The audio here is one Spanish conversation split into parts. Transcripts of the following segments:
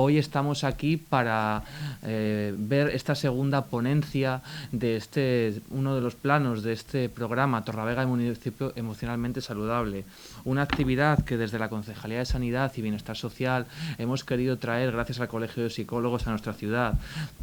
hoy estamos aquí para ver esta segunda ponencia de uno de los planos de este programa, Torrelavega, municipio emocionalmente saludable. Una actividad que desde la Concejalía de Sanidad y Bienestar Social hemos querido traer, gracias al Colegio de Psicólogos, a nuestra ciudad,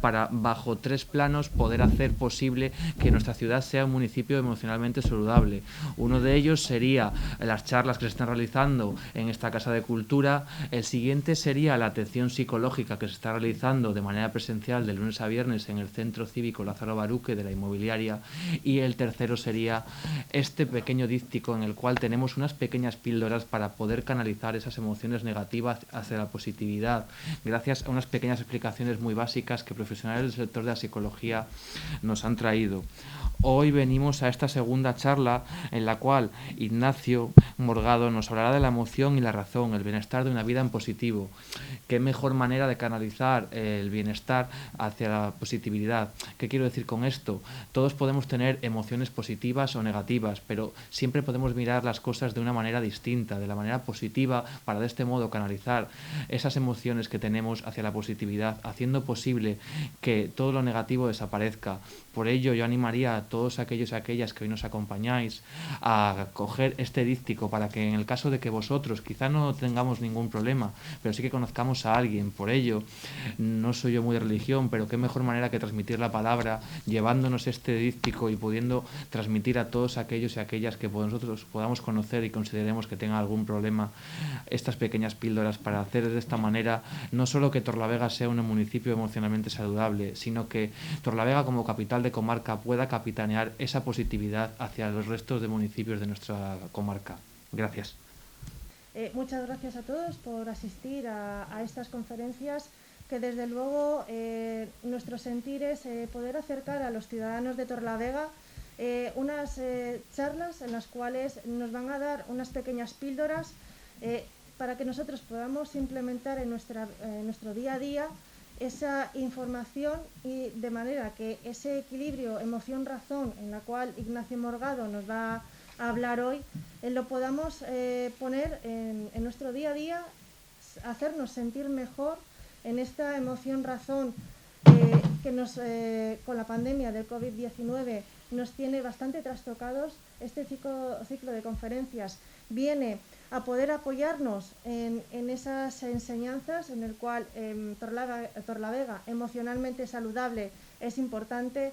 para, bajo 3 planos, poder hacer posible que nuestra ciudad sea un municipio emocionalmente saludable. Uno de ellos sería las charlas que se están realizando en esta Casa de Cultura. El siguiente sería la atención psicológica que se está realizando de manera presencial de lunes a viernes en el Centro Cívico Lázaro Baruque de la Inmobiliaria. Y el tercero sería este pequeño díptico en el cual tenemos unas pequeñas píldoras para poder canalizar esas emociones negativas hacia la positividad, gracias a unas pequeñas explicaciones muy básicas que profesionales del sector de la psicología nos han traído. Hoy venimos a esta segunda charla en la cual Ignacio Morgado nos hablará de la emoción y la razón, el bienestar de una vida en positivo. ¿Qué mejor manera de canalizar el bienestar hacia la positividad? ¿Qué quiero decir con esto? Todos podemos tener emociones positivas o negativas, pero siempre podemos mirar las cosas de una manera distinta, de la manera positiva, para de este modo canalizar esas emociones que tenemos hacia la positividad, haciendo posible que todo lo negativo desaparezca. Por ello, yo animaría a todos aquellos y aquellas que hoy nos acompañáis a coger este díptico para que, en el caso de que vosotros quizá no tengamos ningún problema, pero sí que conozcamos a alguien. Por ello, no soy yo muy de religión, pero qué mejor manera que transmitir la palabra llevándonos este díptico y pudiendo transmitir a todos aquellos y aquellas que nosotros podamos conocer y consideremos que tengan algún problema, estas pequeñas píldoras para hacer de esta manera no solo que Torrelavega sea un municipio emocionalmente saludable, sino que Torrelavega, como capital de comarca, pueda capitanear esa positividad hacia los restos de municipios de nuestra comarca. Gracias. Muchas gracias a todos por asistir a estas conferencias, que desde luego nuestro sentir es poder acercar a los ciudadanos de Torrelavega unas charlas en las cuales nos van a dar unas pequeñas píldoras para que nosotros podamos implementar en nuestro día a día esa información, y de manera que ese equilibrio emoción-razón en la cual Ignacio Morgado nos va a hablar hoy, lo podamos poner en nuestro día a día, hacernos sentir mejor en esta emoción-razón que con la pandemia del COVID-19 nos tiene bastante trastocados. Este ciclo de conferencias viene a poder apoyarnos en esas enseñanzas, en el cual Torrelavega emocionalmente saludable es importante.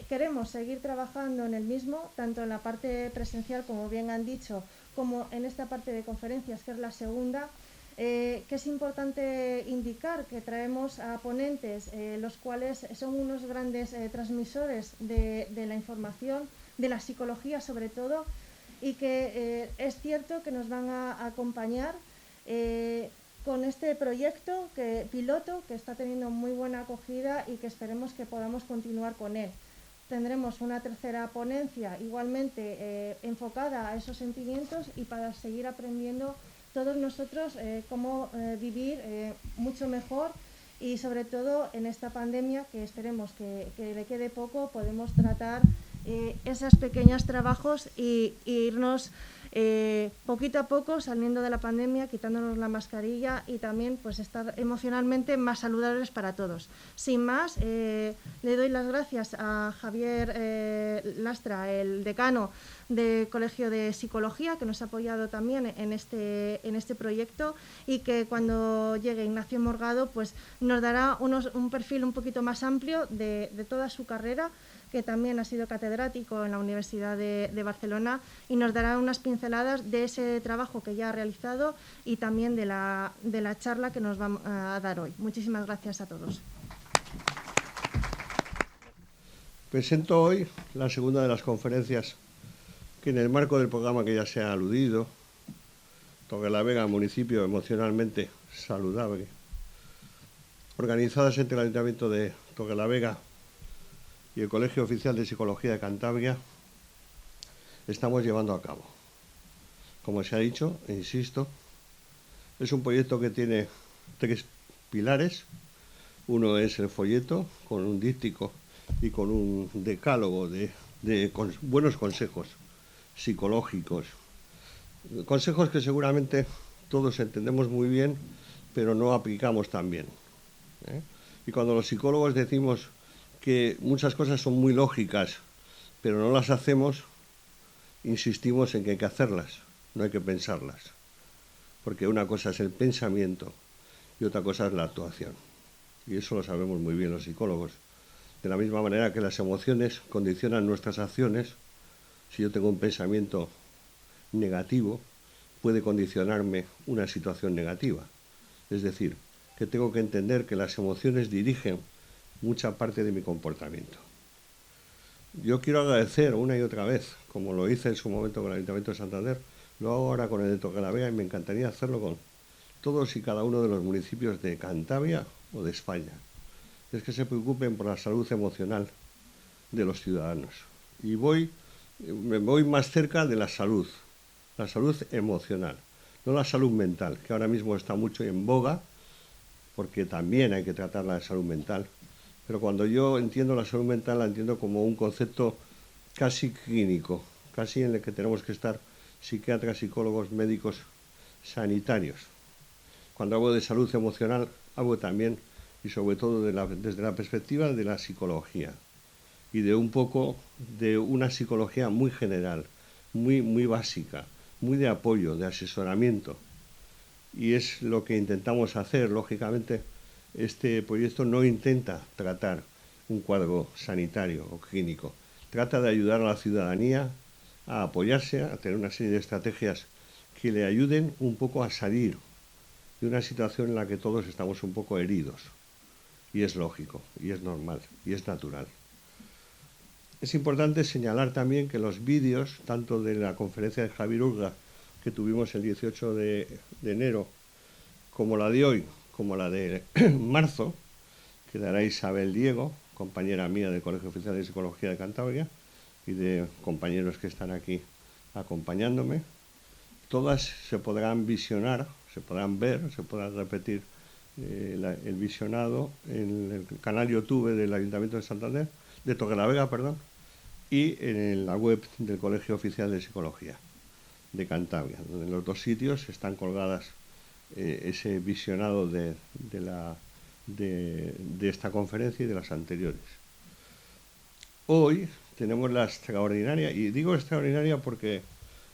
Queremos seguir trabajando en el mismo, tanto en la parte presencial, como bien han dicho, como en esta parte de conferencias, que es la segunda, que es importante indicar que traemos a ponentes, los cuales son unos grandes transmisores de la información, de la psicología sobre todo, y que es cierto que nos van a acompañar con este proyecto piloto, que está teniendo muy buena acogida y que esperemos que podamos continuar con él. Tendremos una tercera ponencia igualmente enfocada a esos sentimientos, y para seguir aprendiendo todos nosotros cómo vivir mucho mejor, y sobre todo en esta pandemia, que esperemos que le quede poco, podemos tratar esos pequeños trabajos e irnos poquito a poco saliendo de la pandemia, quitándonos la mascarilla, y también pues estar emocionalmente más saludables para todos. Sin más, le doy las gracias a Javier Lastra, el decano del Colegio de Psicología, que nos ha apoyado también en este proyecto, y que cuando llegue Ignacio Morgado pues nos dará un perfil un poquito más amplio de toda su carrera, que también ha sido catedrático en la Universidad de Barcelona, y nos dará unas pinceladas de ese trabajo que ya ha realizado, y también de la charla que nos va a dar hoy. Muchísimas gracias a todos. Presento hoy la segunda de las conferencias que, en el marco del programa que ya se ha aludido, Torrelavega, municipio emocionalmente saludable, organizadas entre el Ayuntamiento de Torrelavega y el Colegio Oficial de Psicología de Cantabria, estamos llevando a cabo. Como se ha dicho, e insisto, es un proyecto que tiene 3 pilares. Uno es el folleto, con un díptico y con un decálogo de buenos consejos psicológicos. Consejos que seguramente todos entendemos muy bien, pero no aplicamos tan bien. Y cuando los psicólogos decimos que muchas cosas son muy lógicas, pero no las hacemos, insistimos en que hay que hacerlas, no hay que pensarlas. Porque una cosa es el pensamiento y otra cosa es la actuación. Y eso lo sabemos muy bien los psicólogos. De la misma manera que las emociones condicionan nuestras acciones, si yo tengo un pensamiento negativo, puede condicionarme una situación negativa. Es decir, que tengo que entender que las emociones dirigen mucha parte de mi comportamiento. Yo quiero agradecer una y otra vez, como lo hice en su momento con el Ayuntamiento de Santander, lo hago ahora con el de Torrelavega y me encantaría hacerlo con todos y cada uno de los municipios de Cantabria o de España. Es que se preocupen por la salud emocional de los ciudadanos. Y me voy más cerca de la salud emocional, no la salud mental, que ahora mismo está mucho en boga, porque también hay que tratar la salud mental. Pero cuando yo entiendo la salud mental, la entiendo como un concepto casi clínico, casi en el que tenemos que estar psiquiatras, psicólogos, médicos, sanitarios. Cuando hablo de salud emocional, hablo también y sobre todo desde la perspectiva de la psicología y de un poco de una psicología muy general, muy básica, muy de apoyo, de asesoramiento. Y es lo que intentamos hacer. Lógicamente, este proyecto no intenta tratar un cuadro sanitario o clínico. Trata de ayudar a la ciudadanía a apoyarse, a tener una serie de estrategias que le ayuden un poco a salir de una situación en la que todos estamos un poco heridos. Y es lógico, y es normal, y es natural. Es importante señalar también que los vídeos, tanto de la conferencia de Javier Urga, que tuvimos el 18 de enero, como la de hoy, como la de marzo, que dará Isabel Diego, compañera mía del Colegio Oficial de Psicología de Cantabria, y de compañeros que están aquí acompañándome, todas se podrán visionar, se podrán ver, se podrán repetir el visionado en el canal YouTube del Ayuntamiento de Santander, de Torrelavega, perdón, y en la web del Colegio Oficial de Psicología de Cantabria, donde en los dos sitios están colgadas ese visionado de esta conferencia y de las anteriores. Hoy tenemos la extraordinaria, y digo extraordinaria porque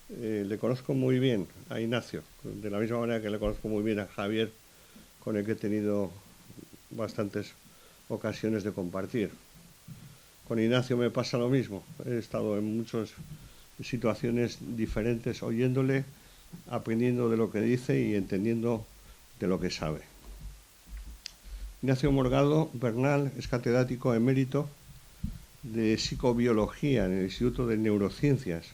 le conozco muy bien a Ignacio, de la misma manera que le conozco muy bien a Javier, con el que he tenido bastantes ocasiones de compartir. Con Ignacio me pasa lo mismo. He estado en muchas situaciones diferentes, oyéndole, aprendiendo de lo que dice y entendiendo de lo que sabe. Ignacio Morgado Bernal es catedrático emérito de psicobiología en el Instituto de Neurociencias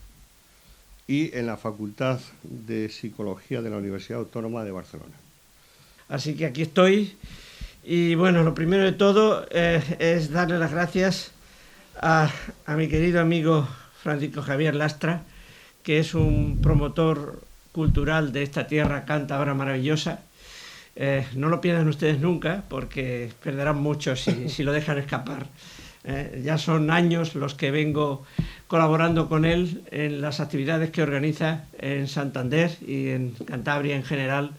y en la Facultad de Psicología de la Universidad Autónoma de Barcelona. Así que aquí estoy y bueno, lo primero de todo es darle las gracias a mi querido amigo Francisco Javier Lastra, que es un promotor cultural de esta tierra cántabra maravillosa. No lo pierdan ustedes nunca, porque perderán mucho si lo dejan escapar. Ya son años los que vengo colaborando con él en las actividades que organiza en Santander y en Cantabria en general.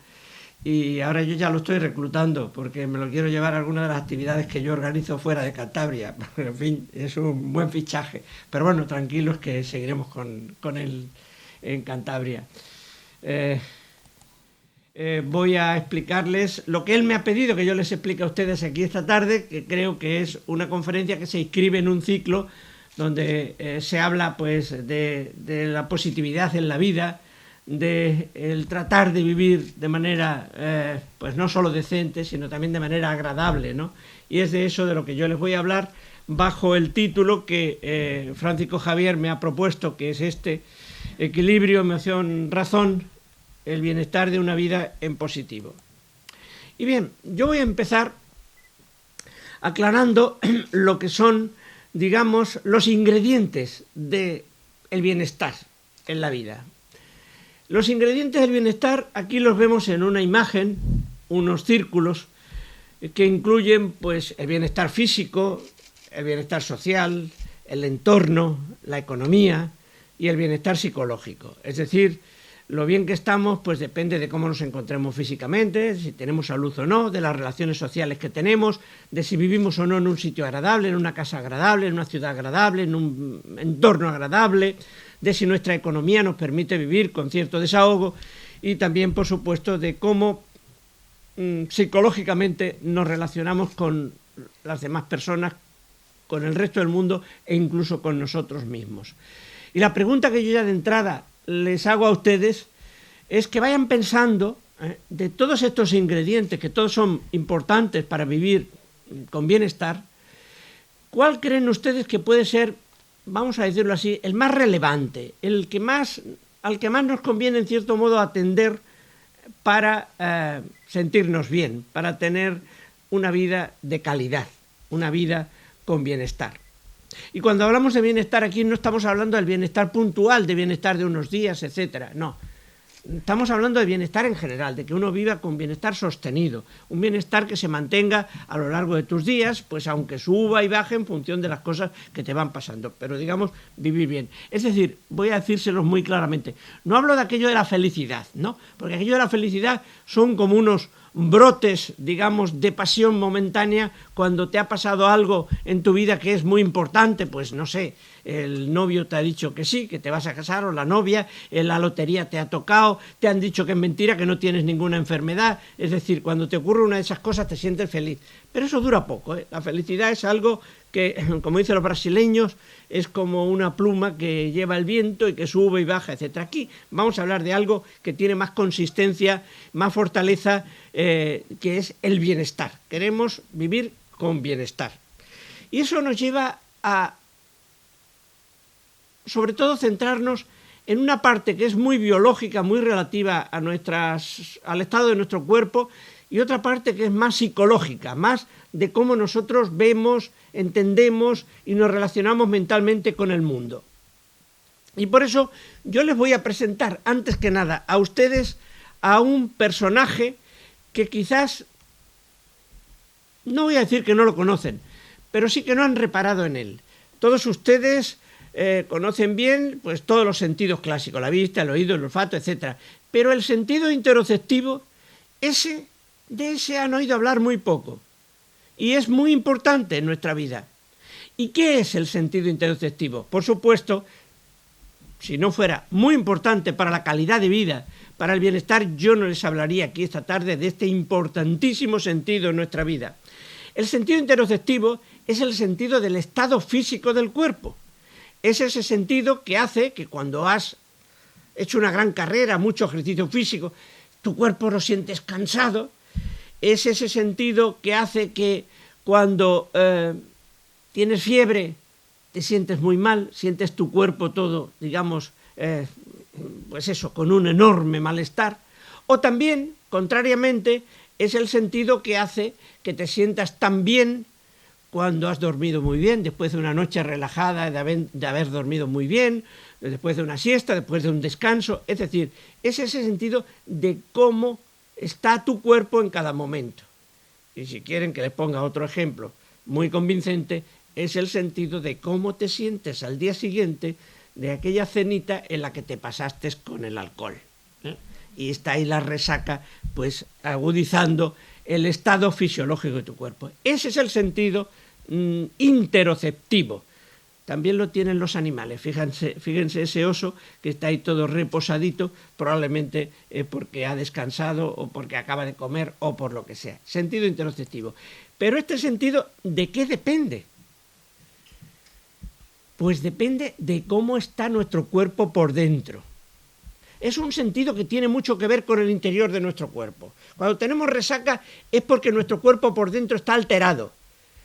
Y ahora yo ya lo estoy reclutando porque me lo quiero llevar a algunas de las actividades que yo organizo fuera de Cantabria. En fin, es un buen fichaje. Pero bueno, tranquilos que seguiremos con él en Cantabria. Voy a explicarles lo que él me ha pedido que yo les explique a ustedes aquí esta tarde, que creo que es una conferencia que se inscribe en un ciclo donde se habla pues de la positividad en la vida, de el tratar de vivir de manera pues no solo decente, sino también de manera agradable, ¿no? Y es de eso de lo que yo les voy a hablar bajo el título que Francisco Javier me ha propuesto, que es este: equilibrio, emoción, razón, el bienestar de una vida en positivo. Y bien, yo voy a empezar aclarando lo que son, digamos, los ingredientes del bienestar en la vida. Los ingredientes del bienestar aquí los vemos en una imagen, unos círculos que incluyen pues el bienestar físico, el bienestar social, el entorno, la economía y el bienestar psicológico. Es decir, Lo bien que estamos, pues depende de cómo nos encontremos físicamente, si tenemos salud o no, de las relaciones sociales que tenemos, de si vivimos o no en un sitio agradable, en una casa agradable, en una ciudad agradable, en un entorno agradable, de si nuestra economía nos permite vivir con cierto desahogo y también, por supuesto, de cómo psicológicamente nos relacionamos con las demás personas, con el resto del mundo e incluso con nosotros mismos. Y la pregunta que yo ya de entrada les hago a ustedes es que vayan pensando de todos estos ingredientes, que todos son importantes para vivir con bienestar, ¿cuál creen ustedes que puede ser, vamos a decirlo así, el más relevante, al que más nos conviene en cierto modo atender para sentirnos bien, para tener una vida de calidad, una vida con bienestar? Y cuando hablamos de bienestar aquí no estamos hablando del bienestar puntual, de bienestar de unos días, etcétera, no. Estamos hablando de bienestar en general, de que uno viva con bienestar sostenido, un bienestar que se mantenga a lo largo de tus días, pues aunque suba y baje en función de las cosas que te van pasando, pero digamos, vivir bien. Es decir, voy a decírselos muy claramente, no hablo de aquello de la felicidad, ¿no? Porque aquello de la felicidad son como unos brotes, digamos, de pasión momentánea cuando te ha pasado algo en tu vida que es muy importante, pues no sé, el novio te ha dicho que sí, que te vas a casar, o la novia, en la lotería te ha tocado, te han dicho que es mentira, que no tienes ninguna enfermedad, es decir, cuando te ocurre una de esas cosas te sientes feliz, pero eso dura poco, ¿eh? La felicidad es algo que, como dicen los brasileños, es como una pluma que lleva el viento y que sube y baja, etc. Aquí vamos a hablar de algo que tiene más consistencia, más fortaleza, que es el bienestar. Queremos vivir con bienestar. Y eso nos lleva a, sobre todo, centrarnos en una parte que es muy biológica, muy relativa a al estado de nuestro cuerpo, y otra parte que es más psicológica, más de cómo nosotros vemos, entendemos y nos relacionamos mentalmente con el mundo. Y por eso yo les voy a presentar, antes que nada, a ustedes a un personaje que quizás, no voy a decir que no lo conocen, pero sí que no han reparado en él. Todos ustedes conocen bien pues todos los sentidos clásicos, la vista, el oído, el olfato, etc. Pero el sentido interoceptivo, de ese han oído hablar muy poco. Y es muy importante en nuestra vida. ¿Y qué es el sentido interoceptivo? Por supuesto, si no fuera muy importante para la calidad de vida, para el bienestar, yo no les hablaría aquí esta tarde de este importantísimo sentido en nuestra vida. El sentido interoceptivo es el sentido del estado físico del cuerpo. Es ese sentido que hace que cuando has hecho una gran carrera, mucho ejercicio físico, tu cuerpo lo sientes cansado. Es ese sentido que hace que cuando tienes fiebre te sientes muy mal, sientes tu cuerpo todo, digamos, pues eso, con un enorme malestar. O también, contrariamente, es el sentido que hace que te sientas tan bien cuando has dormido muy bien, después de una noche relajada, de haber dormido muy bien, después de una siesta, después de un descanso. Es decir, es ese sentido de cómo está tu cuerpo en cada momento. Y si quieren que les ponga otro ejemplo muy convincente, es el sentido de cómo te sientes al día siguiente de aquella cenita en la que te pasaste con el alcohol, ¿eh? Y está ahí la resaca, pues agudizando el estado fisiológico de tu cuerpo. Ese es el sentido interoceptivo. También lo tienen los animales. Fíjense ese oso que está ahí todo reposadito, probablemente porque ha descansado o porque acaba de comer o por lo que sea. Sentido interoceptivo. Pero este sentido, ¿de qué depende? Pues depende de cómo está nuestro cuerpo por dentro. Es un sentido que tiene mucho que ver con el interior de nuestro cuerpo. Cuando tenemos resaca es porque nuestro cuerpo por dentro está alterado.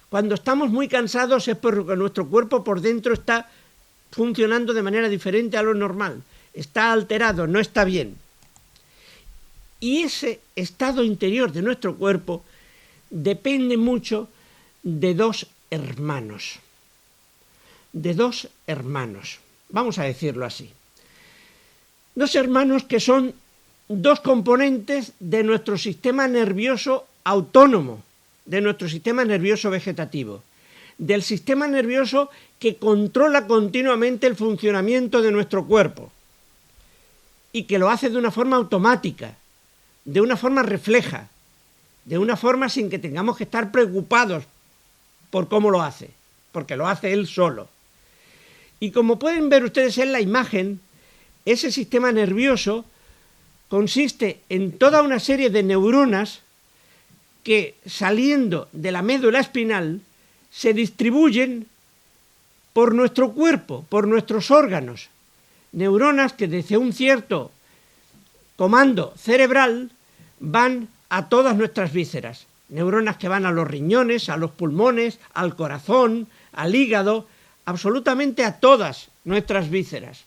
Cuando estamos muy cansados es porque nuestro cuerpo por dentro está funcionando de manera diferente a lo normal. Está alterado, no está bien. Y ese estado interior de nuestro cuerpo depende mucho de dos hermanos. De dos hermanos. Vamos a decirlo así. Dos hermanos que son dos componentes de nuestro sistema nervioso autónomo, de nuestro sistema nervioso vegetativo, del sistema nervioso que controla continuamente el funcionamiento de nuestro cuerpo. y que lo hace de una forma automática, de una forma refleja, de una forma sin que tengamos que estar preocupados por cómo lo hace, porque lo hace él solo. Y como pueden ver ustedes en la imagen, ese sistema nervioso consiste en toda una serie de neuronas que, saliendo de la médula espinal, se distribuyen por nuestro cuerpo, por nuestros órganos. Neuronas que desde un cierto comando cerebral van a todas nuestras vísceras. Neuronas que van a los riñones, a los pulmones, al corazón, al hígado, absolutamente a todas nuestras vísceras.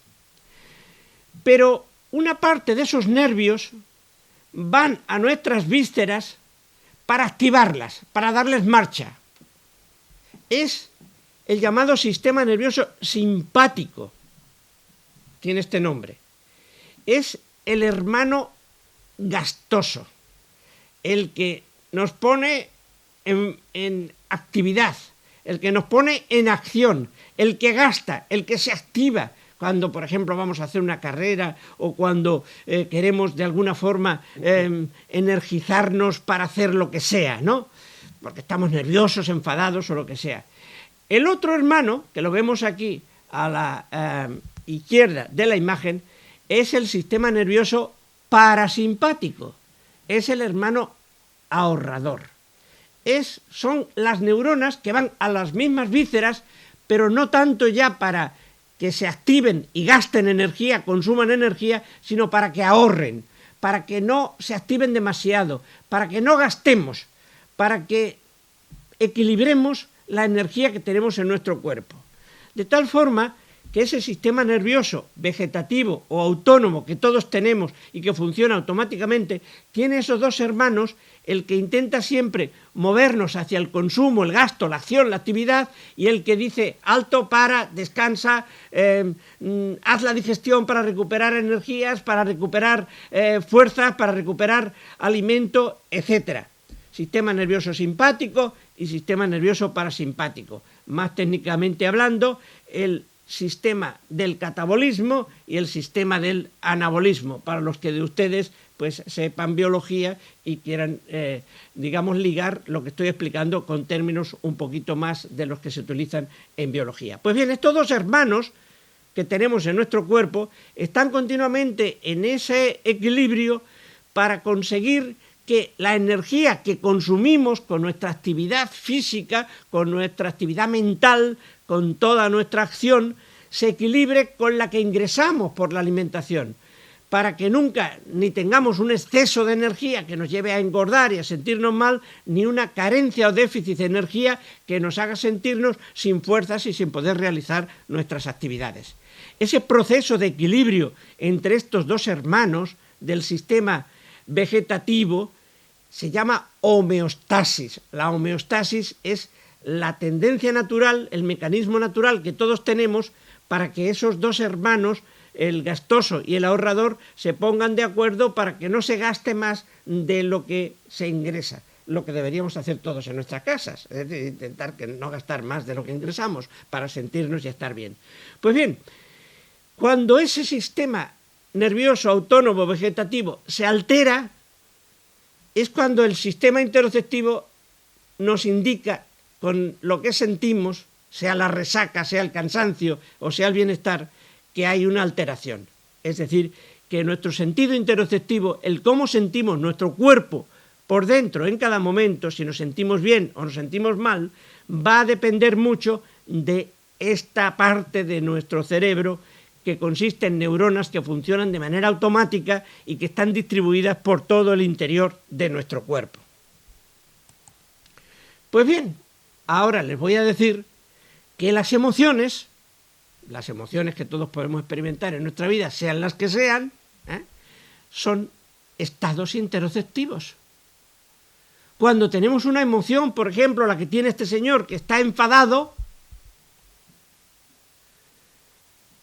Pero una parte de esos nervios van a nuestras vísceras para activarlas, para darles marcha. Es el llamado sistema nervioso simpático. Tiene este nombre. Es el hermano gastoso, el que nos pone en actividad, el que nos pone en acción, el que gasta, el que se activa cuando, por ejemplo, vamos a hacer una carrera o cuando queremos de alguna forma energizarnos para hacer lo que sea, ¿no? Porque estamos nerviosos, enfadados o lo que sea. El otro hermano, que lo vemos aquí a la izquierda de la imagen, es el sistema nervioso parasimpático, es el hermano ahorrador. Son las neuronas que van a las mismas vísceras, pero no tanto ya para que se activen y gasten energía, consuman energía, sino para que ahorren, para que no se activen demasiado, para que no gastemos, para que equilibremos la energía que tenemos en nuestro cuerpo. De tal forma que ese sistema nervioso vegetativo o autónomo que todos tenemos y que funciona automáticamente, tiene esos dos hermanos, el que intenta siempre movernos hacia el consumo, el gasto, la acción, la actividad, y el que dice alto, para, descansa, haz la digestión para recuperar energías, para recuperar fuerzas, para recuperar alimento, etc. Sistema nervioso simpático y sistema nervioso parasimpático. Más técnicamente hablando, el sistema del catabolismo y el sistema del anabolismo, para los que de ustedes pues sepan biología y quieran, digamos, ligar lo que estoy explicando con términos un poquito más de los que se utilizan en biología. Pues bien, estos dos hermanos que tenemos en nuestro cuerpo están continuamente en ese equilibrio para conseguir que la energía que consumimos con nuestra actividad física, con nuestra actividad mental, con toda nuestra acción, se equilibre con la que ingresamos por la alimentación, para que nunca ni tengamos un exceso de energía que nos lleve a engordar y a sentirnos mal, ni una carencia o déficit de energía que nos haga sentirnos sin fuerzas y sin poder realizar nuestras actividades. Ese proceso de equilibrio entre estos dos hermanos del sistema vegetativo se llama homeostasis. La homeostasis es la tendencia natural, el mecanismo natural que todos tenemos para que esos dos hermanos, el gastoso y el ahorrador, se pongan de acuerdo para que no se gaste más de lo que se ingresa, lo que deberíamos hacer todos en nuestras casas, es decir, intentar que no gastar más de lo que ingresamos para sentirnos y estar bien. Pues bien, cuando ese sistema nervioso autónomo vegetativo se altera, es cuando el sistema interoceptivo nos indica con lo que sentimos, sea la resaca, sea el cansancio o sea el bienestar, que hay una alteración. Es decir, que nuestro sentido interoceptivo, el cómo sentimos nuestro cuerpo por dentro en cada momento, si nos sentimos bien o nos sentimos mal, va a depender mucho de esta parte de nuestro cerebro que consiste en neuronas que funcionan de manera automática y que están distribuidas por todo el interior de nuestro cuerpo. Pues bien, ahora les voy a decir que las emociones que todos podemos experimentar en nuestra vida, sean las que sean, son estados interoceptivos. Cuando tenemos una emoción, por ejemplo, la que tiene este señor que está enfadado,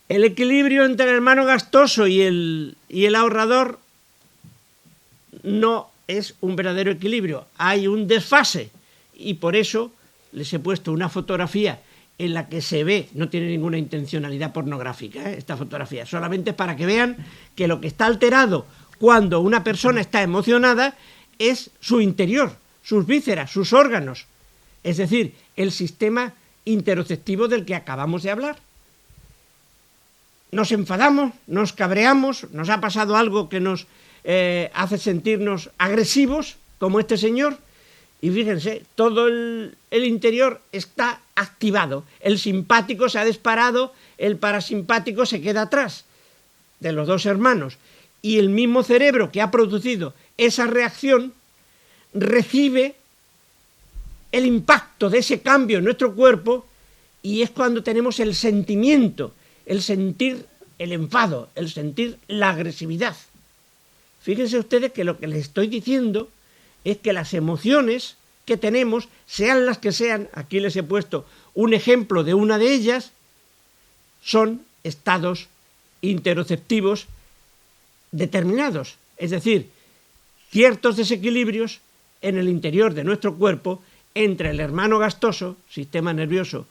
el equilibrio entre el hermano gastoso y el ahorrador no es un verdadero equilibrio, hay un desfase, y por eso les he puesto una fotografía en la que se ve, no tiene ninguna intencionalidad pornográfica, esta fotografía, solamente para que vean que lo que está alterado cuando una persona está emocionada es su interior, sus vísceras, sus órganos, es decir, el sistema interoceptivo del que acabamos de hablar. Nos enfadamos, nos cabreamos, nos ha pasado algo que nos hace sentirnos agresivos, como este señor, y fíjense, todo el interior está activado, el simpático se ha disparado, el parasimpático se queda atrás de los dos hermanos, y el mismo cerebro que ha producido esa reacción recibe el impacto de ese cambio en nuestro cuerpo, y es cuando tenemos el sentimiento, el sentir el enfado, el sentir la agresividad. Fíjense ustedes que lo que les estoy diciendo es que las emociones que tenemos, sean las que sean, aquí les he puesto un ejemplo de una de ellas, son estados interoceptivos determinados, es decir, ciertos desequilibrios en el interior de nuestro cuerpo entre el hermano gastoso, sistema nervioso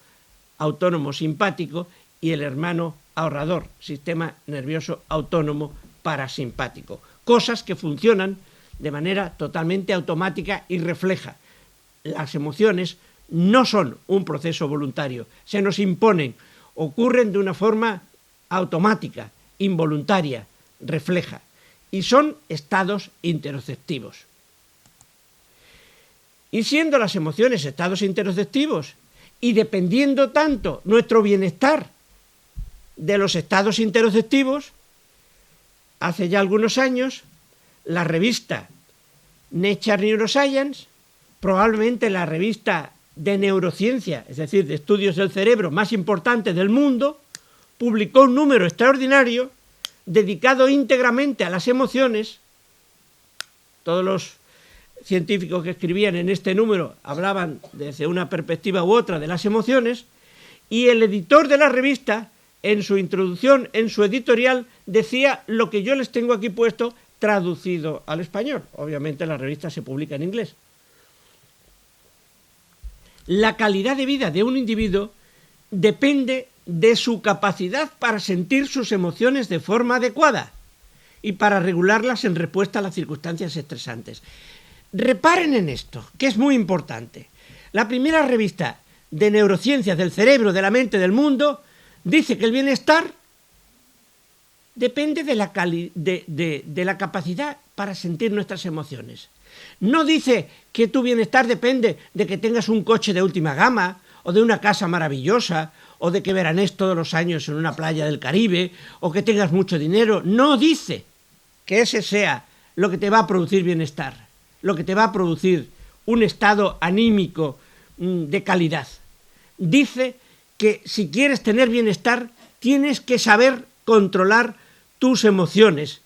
autónomo simpático, y el hermano ahorrador, sistema nervioso autónomo parasimpático. Cosas que funcionan de manera totalmente automática y refleja. Las emociones no son un proceso voluntario, se nos imponen, ocurren de una forma automática, involuntaria, refleja, y son estados interoceptivos. Y siendo las emociones estados interoceptivos, y dependiendo tanto nuestro bienestar de los estados interoceptivos, hace ya algunos años, la revista Nature Neuroscience, probablemente la revista de neurociencia, es decir, de estudios del cerebro más importante del mundo, publicó un número extraordinario dedicado íntegramente a las emociones. Todos los científicos que escribían en este número hablaban desde una perspectiva u otra de las emociones, y el editor de la revista, en su introducción, en su editorial, decía lo que yo les tengo aquí puesto traducido al español. Obviamente la revista se publica en inglés. La calidad de vida de un individuo depende de su capacidad para sentir sus emociones de forma adecuada y para regularlas en respuesta a las circunstancias estresantes. Reparen en esto, que es muy importante. La primera revista de neurociencias del cerebro, de la mente, del mundo, dice que el bienestar depende de la capacidad para sentir nuestras emociones. No dice que tu bienestar depende de que tengas un coche de última gama, o de una casa maravillosa, o de que veranees todos los años en una playa del Caribe, o que tengas mucho dinero. No dice que ese sea lo que te va a producir bienestar, lo que te va a producir un estado anímico de calidad. Dice que si quieres tener bienestar, tienes que saber controlar tus emociones,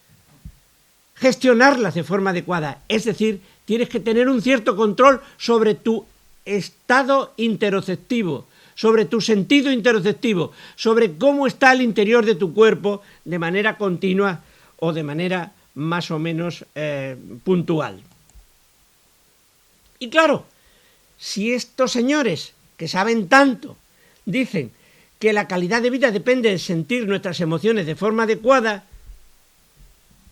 gestionarlas de forma adecuada, es decir, tienes que tener un cierto control sobre tu estado interoceptivo, sobre tu sentido interoceptivo, sobre cómo está el interior de tu cuerpo de manera continua o de manera más o menos puntual. Y claro, si estos señores que saben tanto dicen que la calidad de vida depende de sentir nuestras emociones de forma adecuada,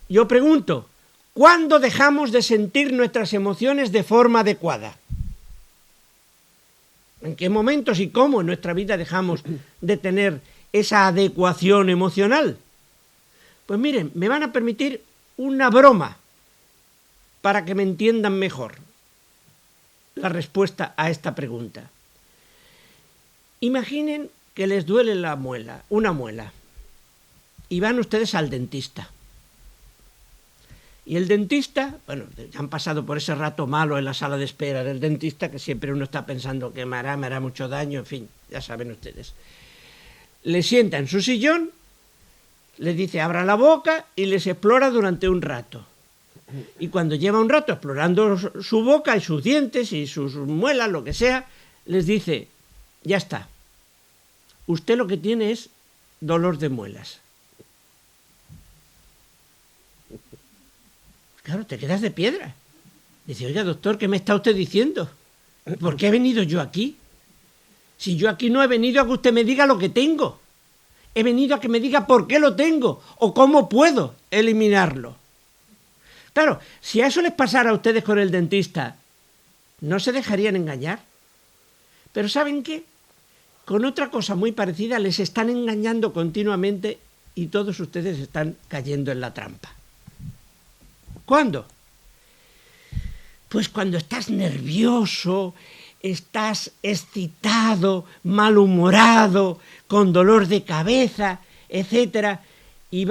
yo pregunto, ¿cuándo dejamos de sentir nuestras emociones de forma adecuada? ¿En qué momentos y cómo en nuestra vida dejamos de tener esa adecuación emocional? Pues miren, me van a permitir una broma para que me entiendan mejor la respuesta a esta pregunta. Imaginen que les duele la muela, una muela, y van ustedes al dentista. Y el dentista, bueno, ya han pasado por ese rato malo en la sala de espera del dentista, que siempre uno está pensando que me hará mucho daño, en fin, ya saben ustedes. Le sienta en su sillón, le dice abra la boca y les explora durante un rato. Y cuando lleva un rato explorando su boca y sus dientes y sus muelas, lo que sea, les dice, ya está, usted lo que tiene es dolor de muelas. Claro, te quedas de piedra. Dice, oiga, doctor, ¿qué me está usted diciendo? ¿Por qué he venido yo aquí? Si yo aquí no he venido a que usted me diga lo que tengo. He venido a que me diga por qué lo tengo o cómo puedo eliminarlo. Claro, si a eso les pasara a ustedes con el dentista, ¿no se dejarían engañar? Pero ¿saben qué? Con otra cosa muy parecida les están engañando continuamente y todos ustedes están cayendo en la trampa. ¿Cuándo? Pues cuando estás nervioso, estás excitado, malhumorado, con dolor de cabeza, etcétera, y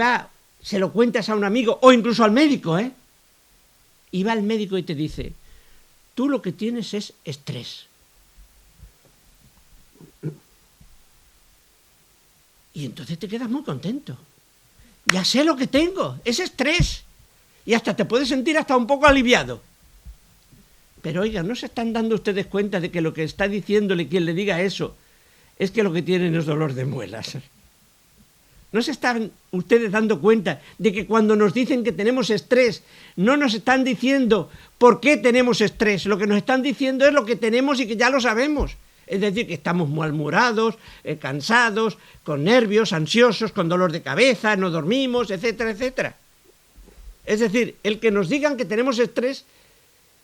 se lo cuentas a un amigo o incluso al médico, y va el médico y te dice, tú lo que tienes es estrés. Y entonces te quedas muy contento. Ya sé lo que tengo, es estrés. Y hasta te puedes sentir hasta un poco aliviado. Pero oiga, ¿no se están dando ustedes cuenta de que lo que está diciéndole quien le diga eso es que lo que tienen es dolor de muelas? ¿No se están ustedes dando cuenta de que cuando nos dicen que tenemos estrés, no nos están diciendo por qué tenemos estrés? Lo que nos están diciendo es lo que tenemos y que ya lo sabemos. Es decir, que estamos malhumorados, cansados, con nervios, ansiosos, con dolor de cabeza, no dormimos, etcétera, etcétera. Es decir, el que nos digan que tenemos estrés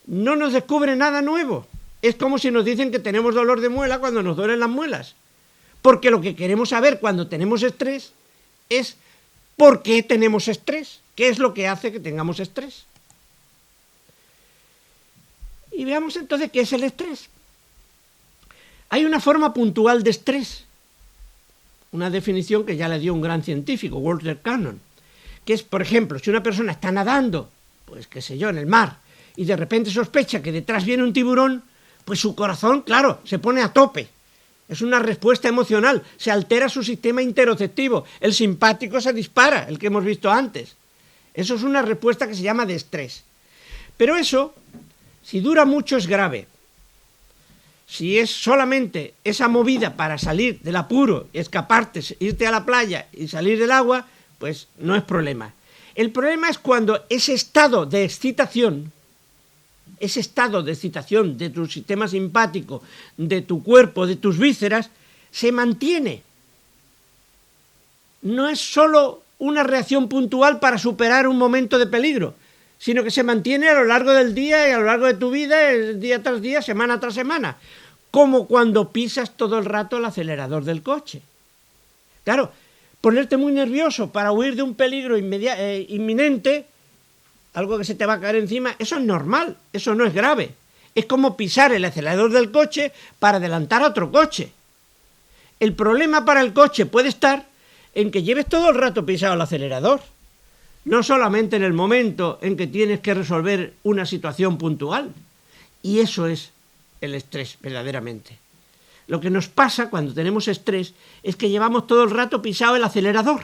no nos descubre nada nuevo. Es como si nos dicen que tenemos dolor de muela cuando nos duelen las muelas. Porque lo que queremos saber cuando tenemos estrés es por qué tenemos estrés, qué es lo que hace que tengamos estrés. Y veamos entonces qué es el estrés. Hay una forma puntual de estrés, una definición que ya le dio un gran científico, Walter Cannon, que es, por ejemplo, si una persona está nadando, pues qué sé yo, en el mar, y de repente sospecha que detrás viene un tiburón, pues su corazón, claro, se pone a tope. Es una respuesta emocional, se altera su sistema interoceptivo, el simpático se dispara, el que hemos visto antes. Eso es una respuesta que se llama de estrés. Pero eso, si dura mucho, es grave. Si es solamente esa movida para salir del apuro, escaparte, irte a la playa y salir del agua, pues no es problema. El problema es cuando ese estado de excitación de tu sistema simpático, de tu cuerpo, de tus vísceras, se mantiene. No es solo una reacción puntual para superar un momento de peligro, sino que se mantiene a lo largo del día y a lo largo de tu vida, día tras día, semana tras semana, como cuando pisas todo el rato el acelerador del coche. Claro, ponerte muy nervioso para huir de un peligro inminente, algo que se te va a caer encima, eso es normal, eso no es grave. Es como pisar el acelerador del coche para adelantar a otro coche. El problema para el coche puede estar en que lleves todo el rato pisado el acelerador, no solamente en el momento en que tienes que resolver una situación puntual. Y eso es el estrés, verdaderamente. Lo que nos pasa cuando tenemos estrés es que llevamos todo el rato pisado el acelerador.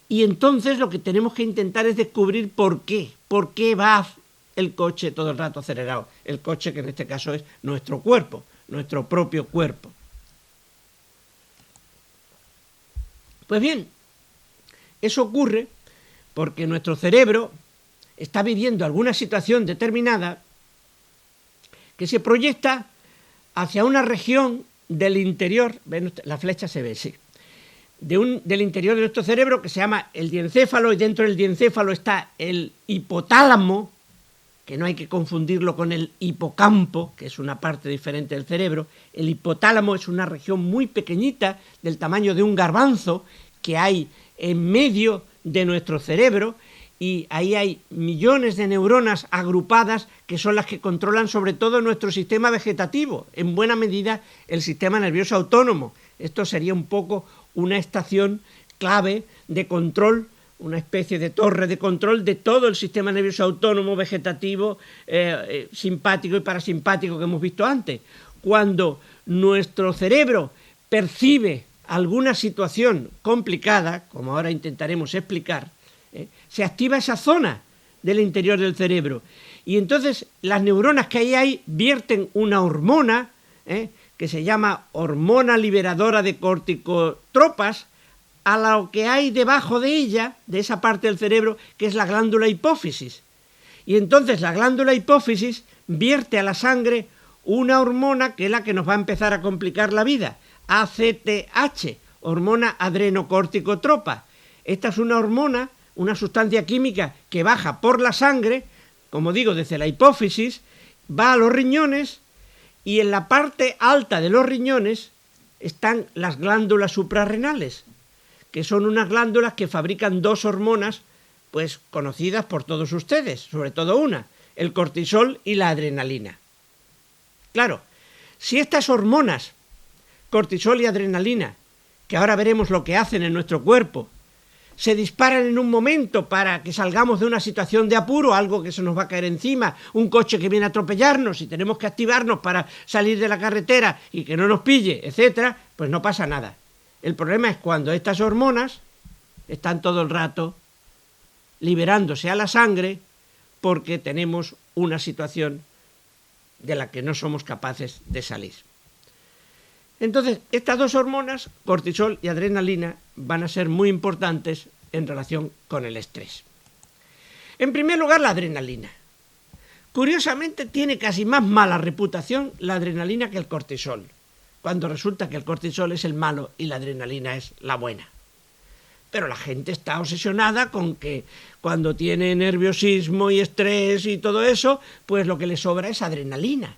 Y entonces lo que tenemos que intentar es descubrir por qué va el coche todo el rato acelerado. El coche, que en este caso es nuestro cuerpo, nuestro propio cuerpo. Pues bien, eso ocurre porque nuestro cerebro está viviendo alguna situación determinada que se proyecta hacia una región del interior, ven, la flecha se ve, sí, del interior de nuestro cerebro, que se llama el diencéfalo, y dentro del diencéfalo está el hipotálamo, que no hay que confundirlo con el hipocampo, que es una parte diferente del cerebro. El hipotálamo es una región muy pequeñita, del tamaño de un garbanzo, que hay en medio de nuestro cerebro, y ahí hay millones de neuronas agrupadas que son las que controlan sobre todo nuestro sistema vegetativo, en buena medida el sistema nervioso autónomo. Esto sería un poco una estación clave de control, una especie de torre de control de todo el sistema nervioso autónomo, vegetativo, simpático y parasimpático que hemos visto antes. Cuando nuestro cerebro percibe alguna situación complicada, como ahora intentaremos explicar, se activa esa zona del interior del cerebro. Y entonces las neuronas que ahí hay vierten una hormona, que se llama hormona liberadora de corticotropas, a lo que hay debajo de ella, de esa parte del cerebro, que es la glándula hipófisis. Y entonces la glándula hipófisis vierte a la sangre una hormona que es la que nos va a empezar a complicar la vida, ACTH, hormona adrenocórticotropa. Esta es una hormona, una sustancia química que baja por la sangre, como digo, desde la hipófisis, va a los riñones y en la parte alta de los riñones están las glándulas suprarrenales, que son unas glándulas que fabrican dos hormonas pues conocidas por todos ustedes, sobre todo una, el cortisol y la adrenalina. Claro, si estas hormonas, cortisol y adrenalina, que ahora veremos lo que hacen en nuestro cuerpo, se disparan en un momento para que salgamos de una situación de apuro, algo que se nos va a caer encima, un coche que viene a atropellarnos y tenemos que activarnos para salir de la carretera y que no nos pille, etcétera, pues no pasa nada. El problema es cuando estas hormonas están todo el rato liberándose a la sangre porque tenemos una situación de la que no somos capaces de salir. Entonces, estas dos hormonas, cortisol y adrenalina, van a ser muy importantes en relación con el estrés. En primer lugar, la adrenalina. Curiosamente, tiene casi más mala reputación la adrenalina que el cortisol, cuando resulta que el cortisol es el malo y la adrenalina es la buena. Pero la gente está obsesionada con que cuando tiene nerviosismo y estrés y todo eso, pues lo que le sobra es adrenalina.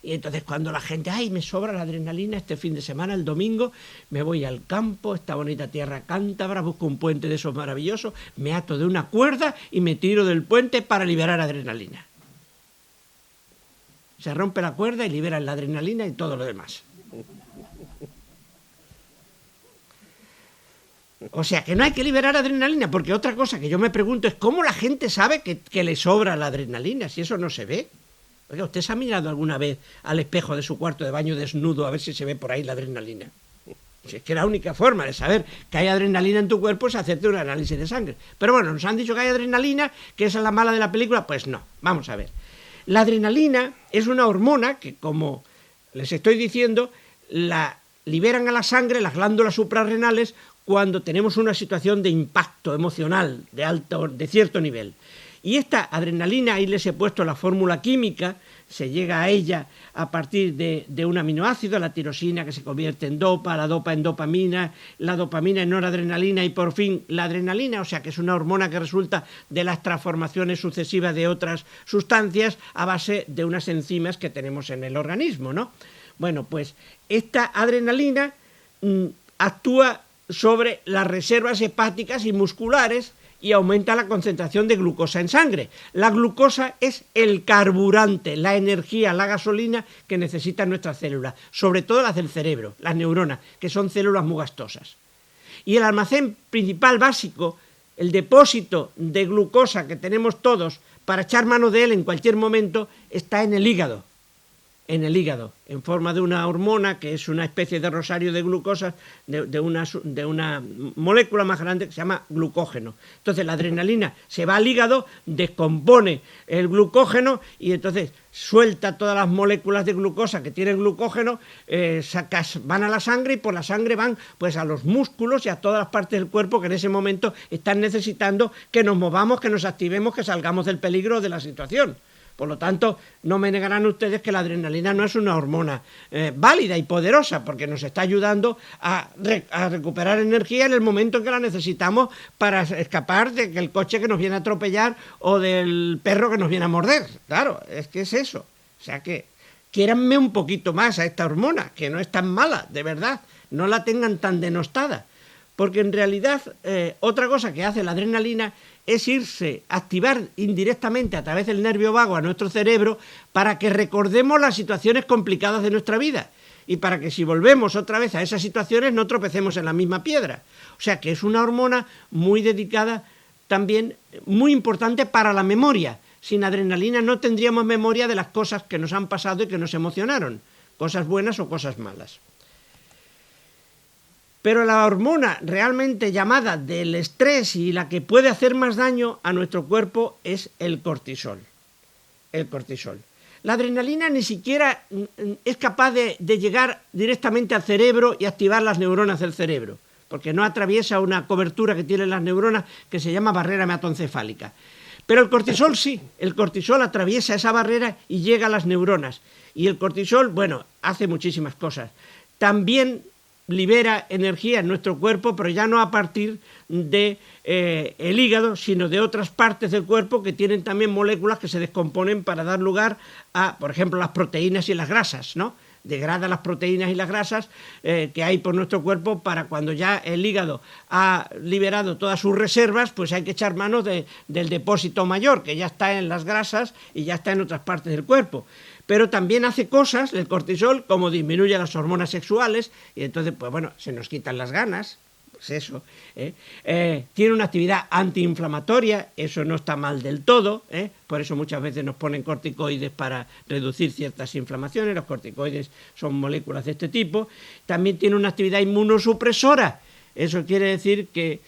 Y entonces cuando la gente, ay, me sobra la adrenalina este fin de semana, el domingo, me voy al campo, esta bonita tierra cántabra, busco un puente de esos maravillosos, me ato de una cuerda y me tiro del puente para liberar adrenalina. Se rompe la cuerda y liberan la adrenalina y todo lo demás. O sea, que no hay que liberar adrenalina, porque otra cosa que yo me pregunto es cómo la gente sabe que le sobra la adrenalina, si eso no se ve. Oiga, ¿usted se ha mirado alguna vez al espejo de su cuarto de baño desnudo a ver si se ve por ahí la adrenalina? Si es que la única forma de saber que hay adrenalina en tu cuerpo es hacerte un análisis de sangre. Pero bueno, nos han dicho que hay adrenalina, que esa es la mala de la película, pues no, vamos a ver. La adrenalina es una hormona que, como les estoy diciendo, la liberan a la sangre las glándulas suprarrenales cuando tenemos una situación de impacto emocional de cierto nivel. Y esta adrenalina, ahí les he puesto la fórmula química, se llega a ella a partir de un aminoácido, la tirosina que se convierte en dopa, la dopa en dopamina, la dopamina en noradrenalina y por fin la adrenalina, o sea que es una hormona que resulta de las transformaciones sucesivas de otras sustancias a base de unas enzimas que tenemos en el organismo, ¿no? Bueno, pues esta adrenalina actúa sobre las reservas hepáticas y musculares y aumenta la concentración de glucosa en sangre. La glucosa es el carburante, la energía, la gasolina que necesitan nuestras células, sobre todo las del cerebro, las neuronas, que son células muy gastosas. Y el almacén principal básico, el depósito de glucosa que tenemos todos para echar mano de él en cualquier momento, está en el hígado. En forma de una hormona que es una especie de rosario de glucosa de una molécula más grande que se llama glucógeno. Entonces la adrenalina se va al hígado, descompone el glucógeno y entonces suelta todas las moléculas de glucosa que tiene el glucógeno, van a la sangre y por la sangre van pues a los músculos y a todas las partes del cuerpo que en ese momento están necesitando que nos movamos, que nos activemos, que salgamos del peligro de la situación. Por lo tanto, no me negarán ustedes que la adrenalina no es una hormona válida y poderosa, porque nos está ayudando a recuperar energía en el momento en que la necesitamos para escapar de que el coche que nos viene a atropellar o del perro que nos viene a morder. Claro, es que es eso. O sea que quiéranme un poquito más a esta hormona, que no es tan mala, de verdad. No la tengan tan denostada. Porque en realidad otra cosa que hace la adrenalina es activar indirectamente a través del nervio vago a nuestro cerebro para que recordemos las situaciones complicadas de nuestra vida y para que si volvemos otra vez a esas situaciones no tropecemos en la misma piedra. O sea que es una hormona muy dedicada también, muy importante para la memoria. Sin adrenalina no tendríamos memoria de las cosas que nos han pasado y que nos emocionaron, cosas buenas o cosas malas. Pero la hormona realmente llamada del estrés y la que puede hacer más daño a nuestro cuerpo es el cortisol. El cortisol. La adrenalina ni siquiera es capaz de llegar directamente al cerebro y activar las neuronas del cerebro, porque no atraviesa una cobertura que tienen las neuronas que se llama barrera hematoencefálica. Pero el cortisol sí, el cortisol atraviesa esa barrera y llega a las neuronas. Y el cortisol, bueno, hace muchísimas cosas. También libera energía en nuestro cuerpo, pero ya no a partir de el hígado, sino de otras partes del cuerpo que tienen también moléculas que se descomponen para dar lugar a, por ejemplo, las proteínas y las grasas, ¿no? Degrada las proteínas y las grasas que hay por nuestro cuerpo para cuando ya el hígado ha liberado todas sus reservas, pues hay que echar mano del depósito mayor, que ya está en las grasas y ya está en otras partes del cuerpo. Pero también hace cosas, el cortisol, como disminuye las hormonas sexuales, y entonces, pues bueno, se nos quitan las ganas, pues eso. Tiene una actividad antiinflamatoria, eso no está mal del todo, por eso muchas veces nos ponen corticoides para reducir ciertas inflamaciones, los corticoides son moléculas de este tipo. También tiene una actividad inmunosupresora, eso quiere decir que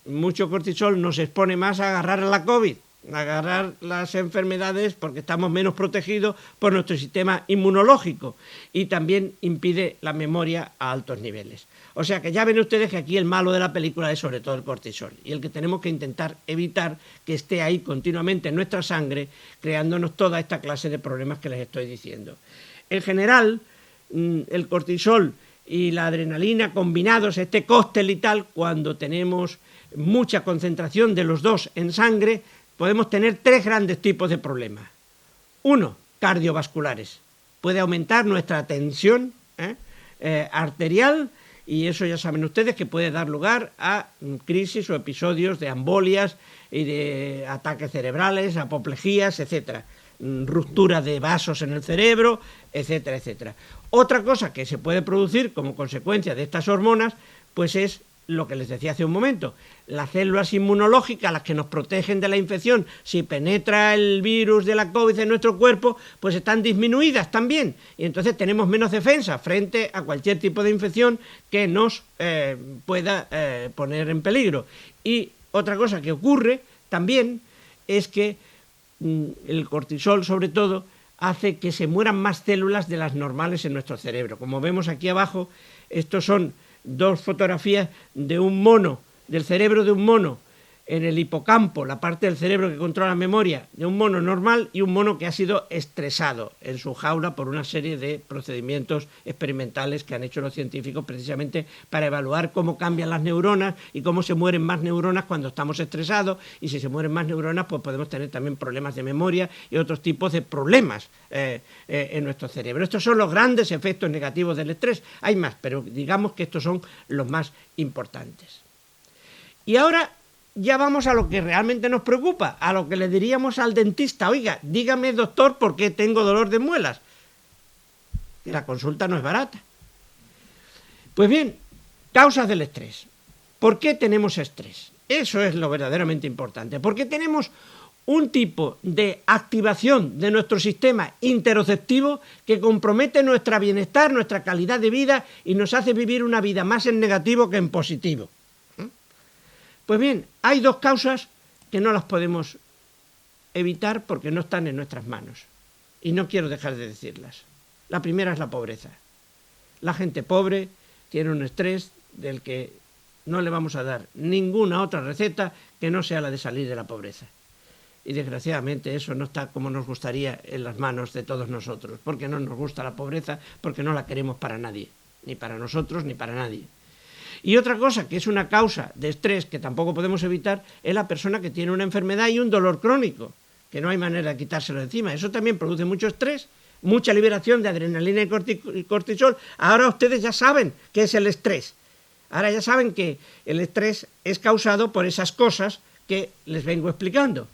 mucho cortisol nos expone más a agarrar a la COVID, agarrar las enfermedades porque estamos menos protegidos por nuestro sistema inmunológico, y también impide la memoria a altos niveles. O sea que ya ven ustedes que aquí el malo de la película es sobre todo el cortisol, y el que tenemos que intentar evitar que esté ahí continuamente en nuestra sangre, creándonos toda esta clase de problemas que les estoy diciendo. En general, el cortisol y la adrenalina combinados, este cóctel y tal, cuando tenemos mucha concentración de los dos en sangre, podemos tener tres grandes tipos de problemas. Uno, cardiovasculares. Puede aumentar nuestra tensión arterial, y eso ya saben ustedes que puede dar lugar a crisis o episodios de embolias y de ataques cerebrales, apoplejías, etcétera, ruptura de vasos en el cerebro, etcétera, etcétera. Otra cosa que se puede producir como consecuencia de estas hormonas, pues es lo que les decía hace un momento, las células inmunológicas, las que nos protegen de la infección, si penetra el virus de la COVID en nuestro cuerpo, pues están disminuidas también, y entonces tenemos menos defensa frente a cualquier tipo de infección que nos pueda poner en peligro. Y otra cosa que ocurre también es que el cortisol, sobre todo, hace que se mueran más células de las normales en nuestro cerebro. Como vemos aquí abajo, estos son dos fotografías de un mono, del cerebro de un mono en el hipocampo, la parte del cerebro que controla la memoria, de un mono normal y un mono que ha sido estresado en su jaula por una serie de procedimientos experimentales que han hecho los científicos precisamente para evaluar cómo cambian las neuronas y cómo se mueren más neuronas cuando estamos estresados, y si se mueren más neuronas pues podemos tener también problemas de memoria y otros tipos de problemas en nuestro cerebro. Estos son los grandes efectos negativos del estrés. Hay más, pero digamos que estos son los más importantes. Y ahora ya vamos a lo que realmente nos preocupa, a lo que le diríamos al dentista: oiga, dígame, doctor, ¿por qué tengo dolor de muelas? La consulta no es barata. Pues bien, causas del estrés. ¿Por qué tenemos estrés? Eso es lo verdaderamente importante. Porque tenemos un tipo de activación de nuestro sistema interoceptivo que compromete nuestro bienestar, nuestra calidad de vida, y nos hace vivir una vida más en negativo que en positivo. Pues bien, hay dos causas que no las podemos evitar porque no están en nuestras manos, y no quiero dejar de decirlas. La primera es la pobreza. La gente pobre tiene un estrés del que no le vamos a dar ninguna otra receta que no sea la de salir de la pobreza. Y desgraciadamente eso no está como nos gustaría en las manos de todos nosotros, porque no nos gusta la pobreza, porque no la queremos para nadie, ni para nosotros ni para nadie. Y otra cosa que es una causa de estrés que tampoco podemos evitar es la persona que tiene una enfermedad y un dolor crónico, que no hay manera de quitárselo de encima. Eso también produce mucho estrés, mucha liberación de adrenalina y cortisol. Ahora ustedes ya saben qué es el estrés. Ahora ya saben que el estrés es causado por esas cosas que les vengo explicando.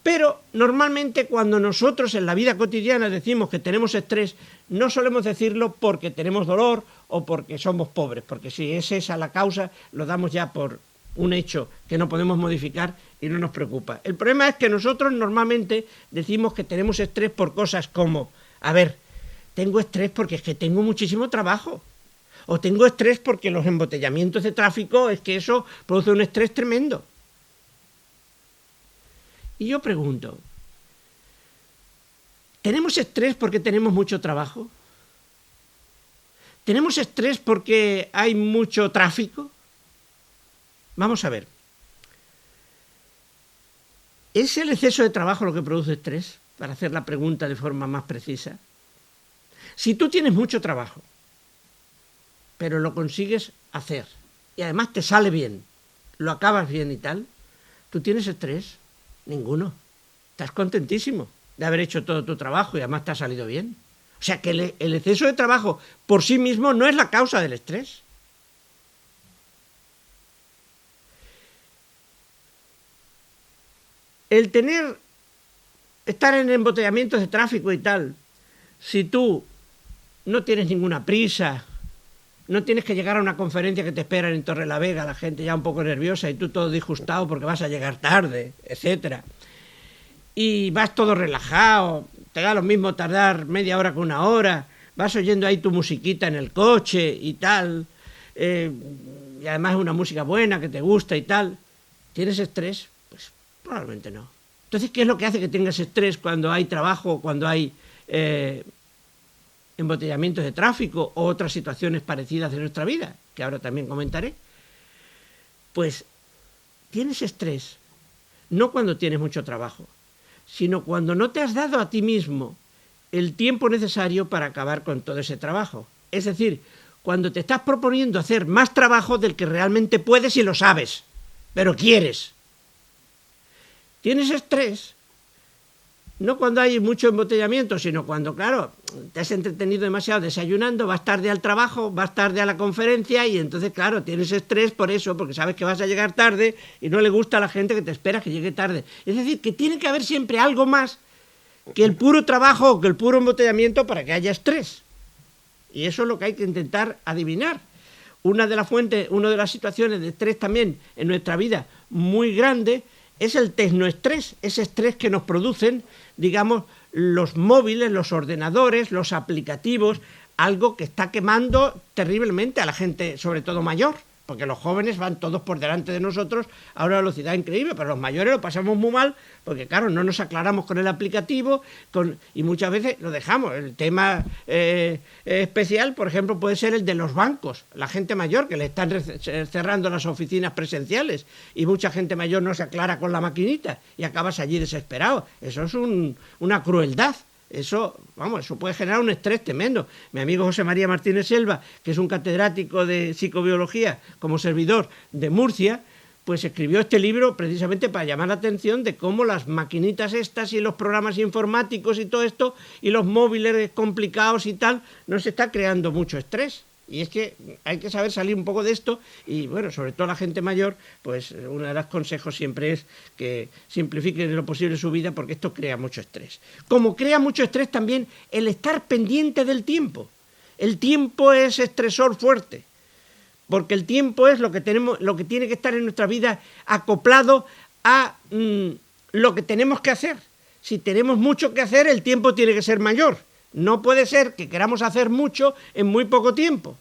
Pero normalmente cuando nosotros en la vida cotidiana decimos que tenemos estrés, no solemos decirlo porque tenemos dolor o porque somos pobres, porque si es esa la causa, lo damos ya por un hecho que no podemos modificar y no nos preocupa. El problema es que nosotros normalmente decimos que tenemos estrés por cosas como: a ver, tengo estrés porque es que tengo muchísimo trabajo, o tengo estrés porque los embotellamientos de tráfico, es que eso produce un estrés tremendo. Y yo pregunto, ¿tenemos estrés porque tenemos mucho trabajo? ¿Tenemos estrés porque hay mucho tráfico? Vamos a ver. ¿Es el exceso de trabajo lo que produce estrés? Para hacer la pregunta de forma más precisa. Si tú tienes mucho trabajo, pero lo consigues hacer, y además te sale bien, lo acabas bien y tal, ¿tú tienes estrés? Ninguno. Estás contentísimo de haber hecho todo tu trabajo y además te ha salido bien. O sea que el exceso de trabajo por sí mismo no es la causa del estrés. El estar en embotellamientos de tráfico y tal, si tú no tienes ninguna prisa, no tienes que llegar a una conferencia que te esperan en Torrelavega, la gente ya un poco nerviosa y tú todo disgustado porque vas a llegar tarde, etcétera, y vas todo relajado, te da lo mismo tardar media hora que una hora, vas oyendo ahí tu musiquita en el coche y tal, y además es una música buena que te gusta y tal, ¿tienes estrés? Pues probablemente no. Entonces, ¿qué es lo que hace que tengas estrés cuando hay trabajo, cuando hay embotellamientos de tráfico o otras situaciones parecidas de nuestra vida, que ahora también comentaré? Pues tienes estrés no cuando tienes mucho trabajo, sino cuando no te has dado a ti mismo el tiempo necesario para acabar con todo ese trabajo. Es decir, cuando te estás proponiendo hacer más trabajo del que realmente puedes y lo sabes, pero quieres. Tienes estrés no cuando hay mucho embotellamiento, sino cuando, claro, te has entretenido demasiado desayunando, vas tarde al trabajo, vas tarde a la conferencia y entonces, claro, tienes estrés por eso, porque sabes que vas a llegar tarde y no le gusta a la gente que te espera que llegue tarde. Es decir, que tiene que haber siempre algo más que el puro trabajo o que el puro embotellamiento para que haya estrés. Y eso es lo que hay que intentar adivinar. Una de las fuentes, una de las situaciones de estrés también en nuestra vida muy grande es el tecnoestrés, ese estrés que nos producen, digamos, los móviles, los ordenadores, los aplicativos, algo que está quemando terriblemente a la gente, sobre todo mayor, porque los jóvenes van todos por delante de nosotros a una velocidad increíble, pero los mayores lo pasamos muy mal, porque claro, no nos aclaramos con el aplicativo y muchas veces lo dejamos. El tema especial, por ejemplo, puede ser el de los bancos, la gente mayor que le están cerrando las oficinas presenciales y mucha gente mayor no se aclara con la maquinita y acabas allí desesperado. Eso es una crueldad. Eso puede generar un estrés tremendo. Mi amigo José María Martínez Selva, que es un catedrático de psicobiología como servidor de Murcia, pues escribió este libro precisamente para llamar la atención de cómo las maquinitas estas y los programas informáticos y todo esto y los móviles complicados y tal, nos está creando mucho estrés. Y es que hay que saber salir un poco de esto y, bueno, sobre todo la gente mayor, pues uno de los consejos siempre es que simplifiquen en lo posible su vida porque esto crea mucho estrés. Como crea mucho estrés también el estar pendiente del tiempo. El tiempo es estresor fuerte, porque el tiempo es lo que tiene que estar en nuestra vida acoplado a lo que tenemos que hacer. Si tenemos mucho que hacer, el tiempo tiene que ser mayor. No puede ser que queramos hacer mucho en muy poco tiempo,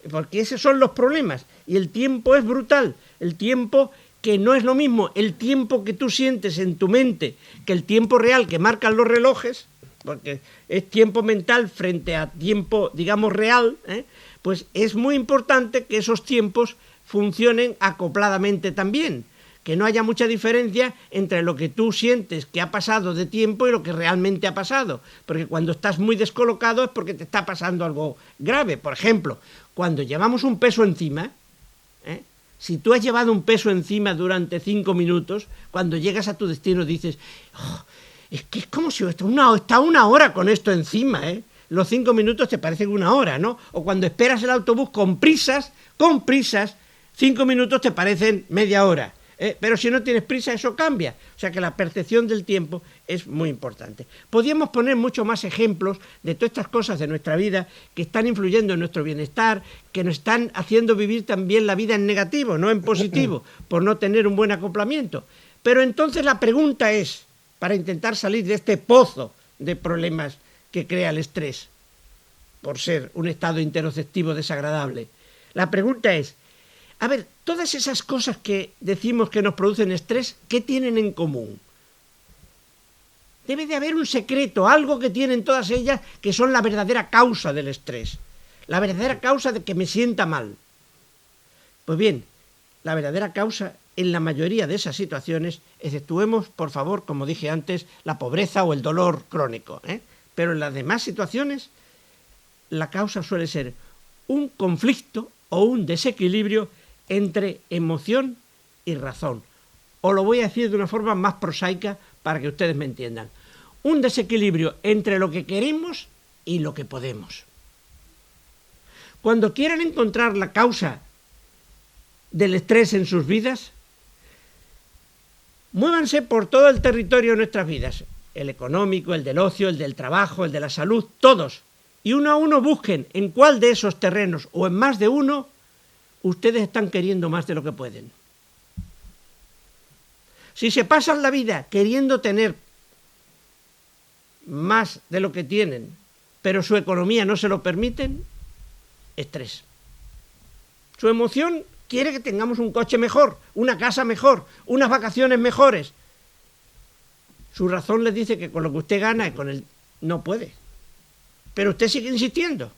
porque esos son los problemas. Y el tiempo es brutal, el tiempo que no es lo mismo, el tiempo que tú sientes en tu mente que el tiempo real que marcan los relojes, porque es tiempo mental frente a tiempo, digamos, real, pues es muy importante que esos tiempos funcionen acopladamente también, que no haya mucha diferencia entre lo que tú sientes que ha pasado de tiempo y lo que realmente ha pasado, porque cuando estás muy descolocado es porque te está pasando algo grave. Por ejemplo, cuando llevamos un peso encima, si tú has llevado un peso encima durante 5 minutos, cuando llegas a tu destino dices, es que es como si está una hora con esto encima, los 5 minutos te parecen una hora, ¿no? O cuando esperas el autobús con prisas, 5 minutos te parecen media hora. Pero si no tienes prisa, eso cambia. O sea que la percepción del tiempo es muy importante. Podríamos poner muchos más ejemplos de todas estas cosas de nuestra vida que están influyendo en nuestro bienestar, que nos están haciendo vivir también la vida en negativo, no en positivo, por no tener un buen acoplamiento. Pero entonces la pregunta es, para intentar salir de este pozo de problemas que crea el estrés, por ser un estado interoceptivo desagradable, la pregunta es, a ver, todas esas cosas que decimos que nos producen estrés, ¿qué tienen en común? Debe de haber un secreto, algo que tienen todas ellas que son la verdadera causa del estrés, la verdadera causa de que me sienta mal. Pues bien, la verdadera causa en la mayoría de esas situaciones, exceptuemos, por favor, como dije antes, la pobreza o el dolor crónico, pero en las demás situaciones la causa suele ser un conflicto o un desequilibrio entre emoción y razón. Os lo voy a decir de una forma más prosaica para que ustedes me entiendan. Un desequilibrio entre lo que queremos y lo que podemos. Cuando quieran encontrar la causa del estrés en sus vidas, muévanse por todo el territorio de nuestras vidas, el económico, el del ocio, el del trabajo, el de la salud, todos, y uno a uno busquen en cuál de esos terrenos o en más de uno ustedes están queriendo más de lo que pueden. Si se pasan la vida queriendo tener más de lo que tienen, pero su economía no se lo permiten, estrés. Su emoción quiere que tengamos un coche mejor, una casa mejor, unas vacaciones mejores. Su razón les dice que con lo que usted gana y con él no puede. Pero usted sigue insistiendo.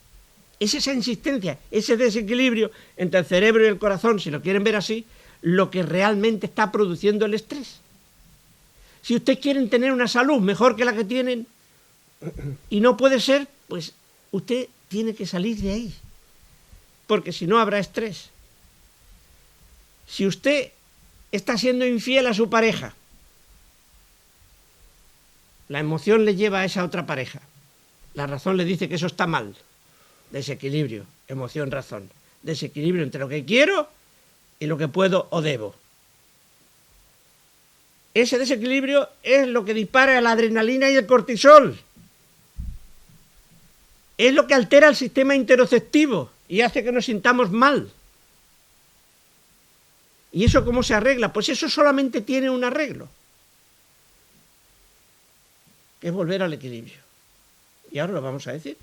Es esa insistencia, ese desequilibrio entre el cerebro y el corazón, si lo quieren ver así, lo que realmente está produciendo el estrés. Si ustedes quieren tener una salud mejor que la que tienen y no puede ser, pues usted tiene que salir de ahí, porque si no habrá estrés. Si usted está siendo infiel a su pareja, la emoción le lleva a esa otra pareja, la razón le dice que eso está mal. Desequilibrio, emoción, razón. Desequilibrio entre lo que quiero y lo que puedo o debo. Ese desequilibrio es lo que dispara la adrenalina y el cortisol. Es lo que altera el sistema interoceptivo y hace que nos sintamos mal. ¿Y eso cómo se arregla? Pues eso solamente tiene un arreglo, que es volver al equilibrio. Y ahora lo vamos a decir.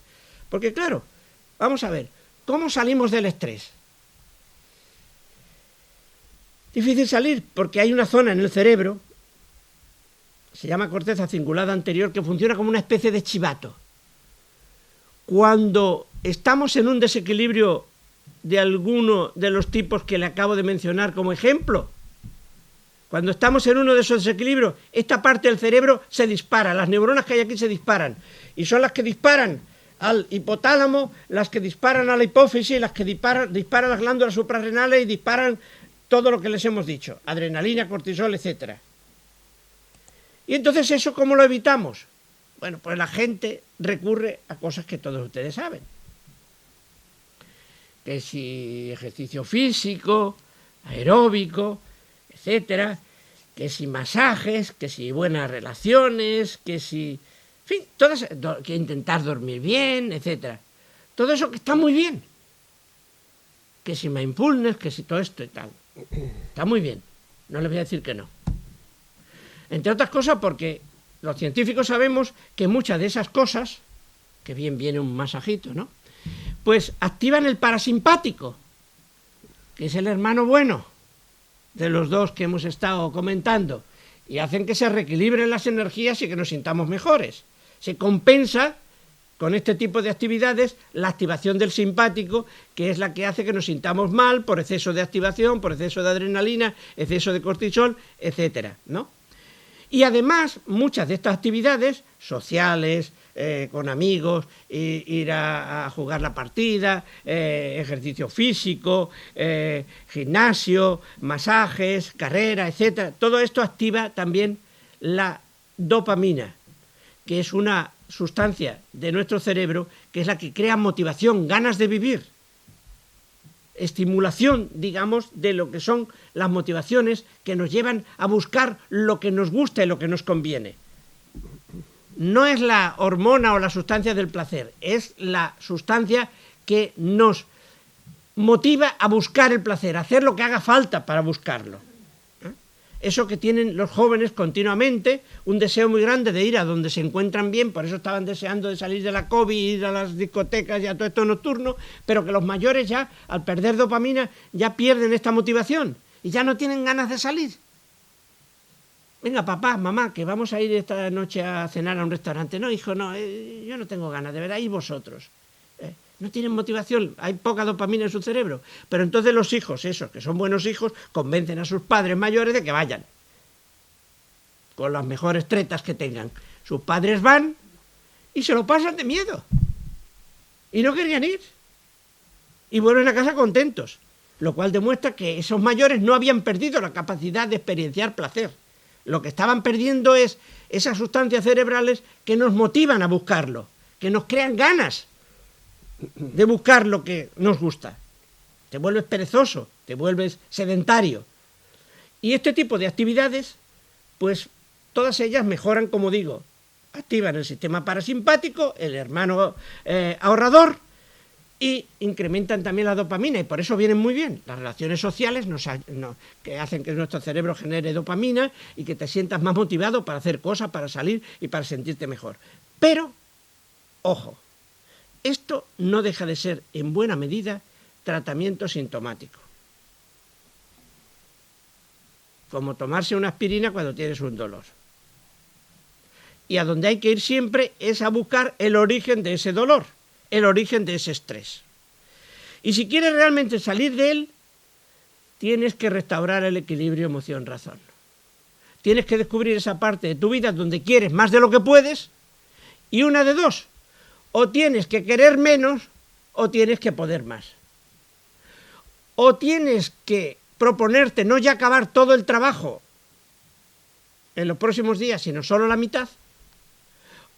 Porque claro, vamos a ver, ¿cómo salimos del estrés? Difícil salir porque hay una zona en el cerebro, se llama corteza cingulada anterior, que funciona como una especie de chivato. Cuando estamos en un desequilibrio de alguno de los tipos que le acabo de mencionar como ejemplo, cuando estamos en uno de esos desequilibrios, esta parte del cerebro se dispara, las neuronas que hay aquí se disparan, y son las que disparan al hipotálamo, las que disparan a la hipófisis, las que disparan las glándulas suprarrenales y disparan todo lo que les hemos dicho, adrenalina, cortisol, etc. Y entonces, ¿eso cómo lo evitamos? Bueno, pues la gente recurre a cosas que todos ustedes saben. Que si ejercicio físico, aeróbico, etcétera, que si masajes, que si buenas relaciones, que si... En fin, que intentar dormir bien, etcétera. Todo eso que está muy bien. Que si mindfulness, que si todo esto y tal. Está muy bien. No les voy a decir que no. Entre otras cosas porque los científicos sabemos que muchas de esas cosas, que bien viene un masajito, ¿no?, pues activan el parasimpático, que es el hermano bueno de los dos que hemos estado comentando, y hacen que se reequilibren las energías y que nos sintamos mejores. Se compensa con este tipo de actividades la activación del simpático, que es la que hace que nos sintamos mal por exceso de activación, por exceso de adrenalina, exceso de cortisol, etcétera, ¿no? Y además, muchas de estas actividades sociales, con amigos, ir a jugar la partida, ejercicio físico, gimnasio, masajes, carrera, etcétera, todo esto activa también la dopamina, que es una sustancia de nuestro cerebro que es la que crea motivación, ganas de vivir, estimulación, digamos, de lo que son las motivaciones que nos llevan a buscar lo que nos gusta y lo que nos conviene. No es la hormona o la sustancia del placer, es la sustancia que nos motiva a buscar el placer, a hacer lo que haga falta para buscarlo. Eso que tienen los jóvenes continuamente, un deseo muy grande de ir a donde se encuentran bien, por eso estaban deseando de salir de la COVID, ir a las discotecas y a todo esto nocturno, pero que los mayores ya, al perder dopamina, ya pierden esta motivación y ya no tienen ganas de salir. Venga, papá, mamá, que vamos a ir esta noche a cenar a un restaurante. No, hijo, no, yo no tengo ganas, de verdad, y vosotros. No tienen motivación, hay poca dopamina en su cerebro. Pero entonces los hijos, esos que son buenos hijos, convencen a sus padres mayores de que vayan, con las mejores tretas que tengan. Sus padres van y se lo pasan de miedo. y no querían ir. Y vuelven a casa contentos, lo cual demuestra que esos mayores no habían perdido la capacidad de experienciar placer. Lo que estaban perdiendo es esas sustancias cerebrales que nos motivan a buscarlo, que nos crean ganas de buscar lo que nos gusta. Te vuelves perezoso, te vuelves sedentario. Y este tipo de actividades, pues todas ellas mejoran, como digo, activan el sistema parasimpático, el hermano ahorrador, y incrementan también la dopamina, y por eso vienen muy bien las relaciones sociales que hacen que nuestro cerebro genere dopamina y que te sientas más motivado para hacer cosas, para salir y para sentirte mejor. Pero, ojo, esto no deja de ser en buena medida tratamiento sintomático, como tomarse una aspirina cuando tienes un dolor. Y a donde hay que ir siempre es a buscar el origen de ese dolor, el origen de ese estrés. Y si quieres realmente salir de él, tienes que restaurar el equilibrio emoción-razón. Tienes que descubrir esa parte de tu vida donde quieres más de lo que puedes, y una de dos: o tienes que querer menos o tienes que poder más. O tienes que proponerte no ya acabar todo el trabajo en los próximos días, sino solo la mitad.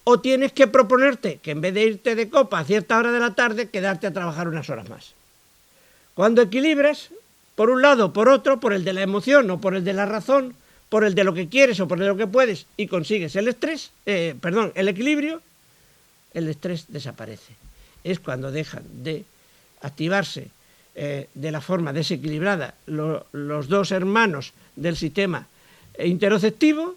O tienes que proponerte que en vez de irte de copa a cierta hora de la tarde, quedarte a trabajar unas horas más. Cuando equilibras, por un lado o por otro, por el de la emoción o por el de la razón, por el de lo que quieres o por el de lo que puedes, y consigues el equilibrio, el estrés desaparece. Es cuando dejan de activarse de la forma desequilibrada los dos hermanos del sistema interoceptivo,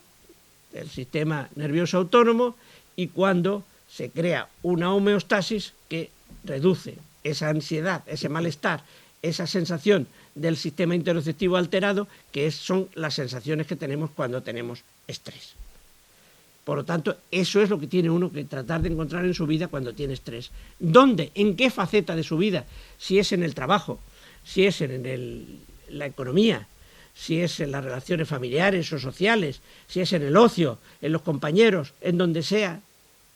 del sistema nervioso autónomo, y cuando se crea una homeostasis que reduce esa ansiedad, ese malestar, esa sensación del sistema interoceptivo alterado, que son las sensaciones que tenemos cuando tenemos estrés. Por lo tanto, eso es lo que tiene uno que tratar de encontrar en su vida cuando tiene estrés. ¿Dónde? ¿En qué faceta de su vida? Si es en el trabajo, si es en la economía, si es en las relaciones familiares o sociales, si es en el ocio, en los compañeros, en donde sea,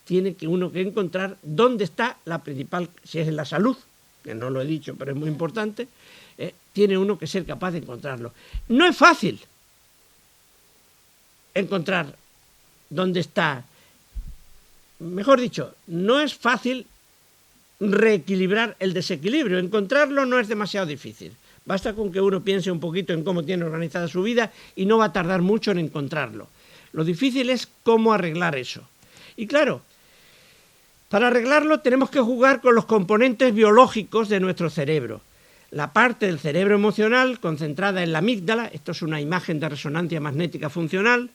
tiene que uno que encontrar dónde está la principal, si es en la salud, que no lo he dicho, pero es muy importante, tiene uno que ser capaz de encontrarlo. No es fácil encontrar dónde está, mejor dicho, no es fácil reequilibrar el desequilibrio. Encontrarlo no es demasiado difícil. Basta con que uno piense un poquito en cómo tiene organizada su vida y no va a tardar mucho en encontrarlo. Lo difícil es cómo arreglar eso. Y claro, para arreglarlo tenemos que jugar con los componentes biológicos de nuestro cerebro. La parte del cerebro emocional concentrada en la amígdala, esto es una imagen de resonancia magnética funcional,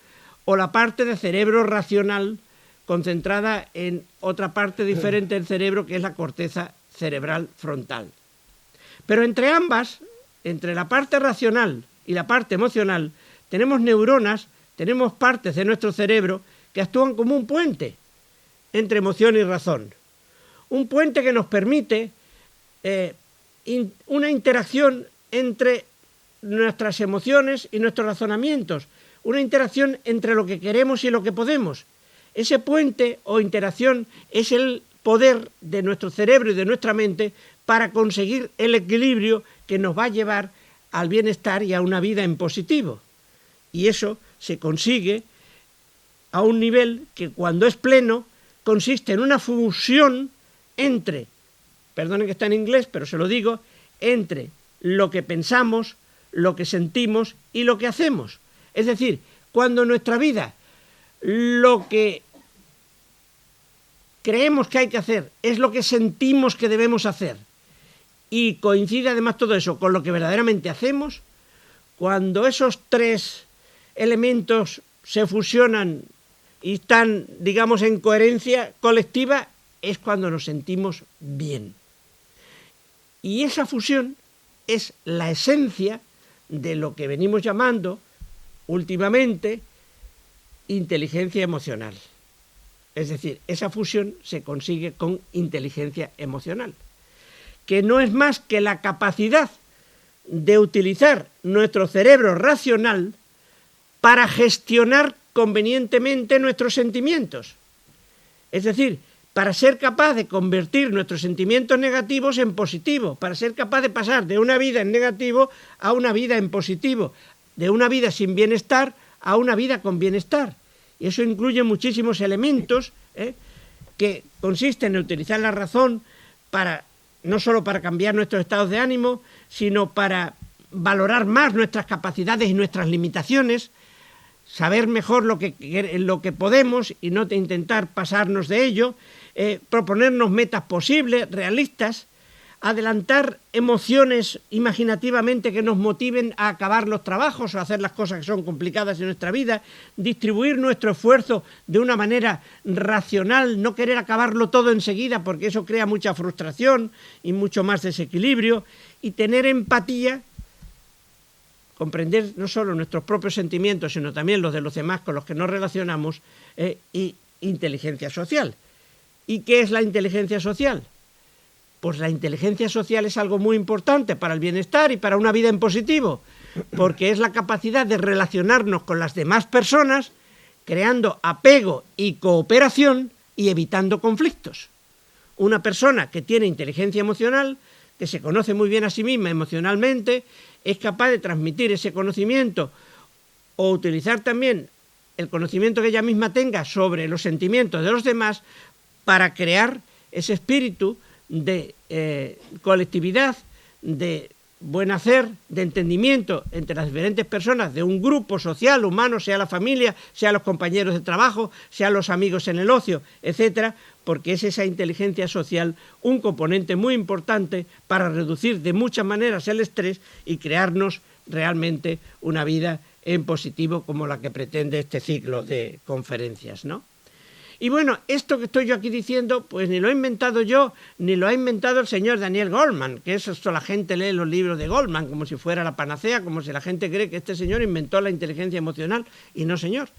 o la parte del cerebro racional concentrada en otra parte diferente del cerebro, que es la corteza cerebral frontal. Pero entre ambas, entre la parte racional y la parte emocional, tenemos neuronas, tenemos partes de nuestro cerebro que actúan como un puente entre emoción y razón. Un puente que nos permite una interacción entre nuestras emociones y nuestros razonamientos, una interacción entre lo que queremos y lo que podemos. Ese puente o interacción es el poder de nuestro cerebro y de nuestra mente para conseguir el equilibrio que nos va a llevar al bienestar y a una vida en positivo. Y eso se consigue a un nivel que, cuando es pleno, consiste en una fusión entre, perdonen que está en inglés, pero se lo digo, entre lo que pensamos, lo que sentimos y lo que hacemos. Es decir, cuando en nuestra vida lo que creemos que hay que hacer es lo que sentimos que debemos hacer, y coincide además todo eso con lo que verdaderamente hacemos, cuando esos tres elementos se fusionan y están, digamos, en coherencia colectiva, es cuando nos sentimos bien. Y esa fusión es la esencia de lo que venimos llamando últimamente inteligencia emocional. Es decir, esa fusión se consigue con inteligencia emocional, que no es más que la capacidad de utilizar nuestro cerebro racional para gestionar convenientemente nuestros sentimientos. Es decir, para ser capaz de convertir nuestros sentimientos negativos en positivos, para ser capaz de pasar de una vida en negativo a una vida en positivo, de una vida sin bienestar a una vida con bienestar. Y eso incluye muchísimos elementos que consisten en utilizar la razón para, no solo para cambiar nuestros estados de ánimo, sino para valorar más nuestras capacidades y nuestras limitaciones, saber mejor lo que podemos y no intentar pasarnos de ello, proponernos metas posibles, realistas, adelantar emociones imaginativamente que nos motiven a acabar los trabajos o a hacer las cosas que son complicadas en nuestra vida, distribuir nuestro esfuerzo de una manera racional, no querer acabarlo todo enseguida porque eso crea mucha frustración y mucho más desequilibrio, y tener empatía, comprender no solo nuestros propios sentimientos, sino también los de los demás con los que nos relacionamos, y inteligencia social. ¿Y qué es la inteligencia social? Pues la inteligencia social es algo muy importante para el bienestar y para una vida en positivo, porque es la capacidad de relacionarnos con las demás personas, creando apego y cooperación y evitando conflictos. Una persona que tiene inteligencia emocional, que se conoce muy bien a sí misma emocionalmente, es capaz de transmitir ese conocimiento o utilizar también el conocimiento que ella misma tenga sobre los sentimientos de los demás para crear ese espíritu de colectividad, de buen hacer, de entendimiento entre las diferentes personas de un grupo social, humano, sea la familia, sea los compañeros de trabajo, sea los amigos en el ocio, etcétera, porque es esa inteligencia social un componente muy importante para reducir de muchas maneras el estrés y crearnos realmente una vida en positivo como la que pretende este ciclo de conferencias, ¿no? Y bueno, esto que estoy yo aquí diciendo, pues ni lo he inventado yo, ni lo ha inventado el señor Daniel Goleman, que eso la gente lee los libros de Goleman como si fuera la panacea, como si la gente cree que este señor inventó la inteligencia emocional, y no, señor.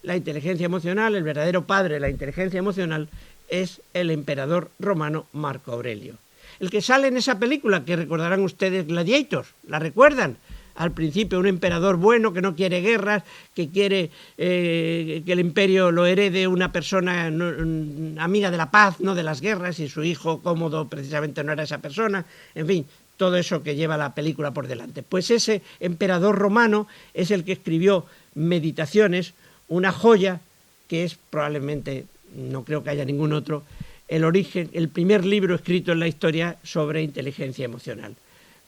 La inteligencia emocional, el verdadero padre de la inteligencia emocional, es el emperador romano Marco Aurelio. El que sale en esa película, que recordarán ustedes, Gladiator, ¿la recuerdan? Al principio un emperador bueno que no quiere guerras, que quiere que el imperio lo herede una persona amiga de la paz, no de las guerras, y su hijo Cómodo precisamente no era esa persona, en fin, todo eso que lleva la película por delante. Pues ese emperador romano es el que escribió Meditaciones, una joya que es probablemente, no creo que haya ningún otro, el primer libro escrito en la historia sobre inteligencia emocional.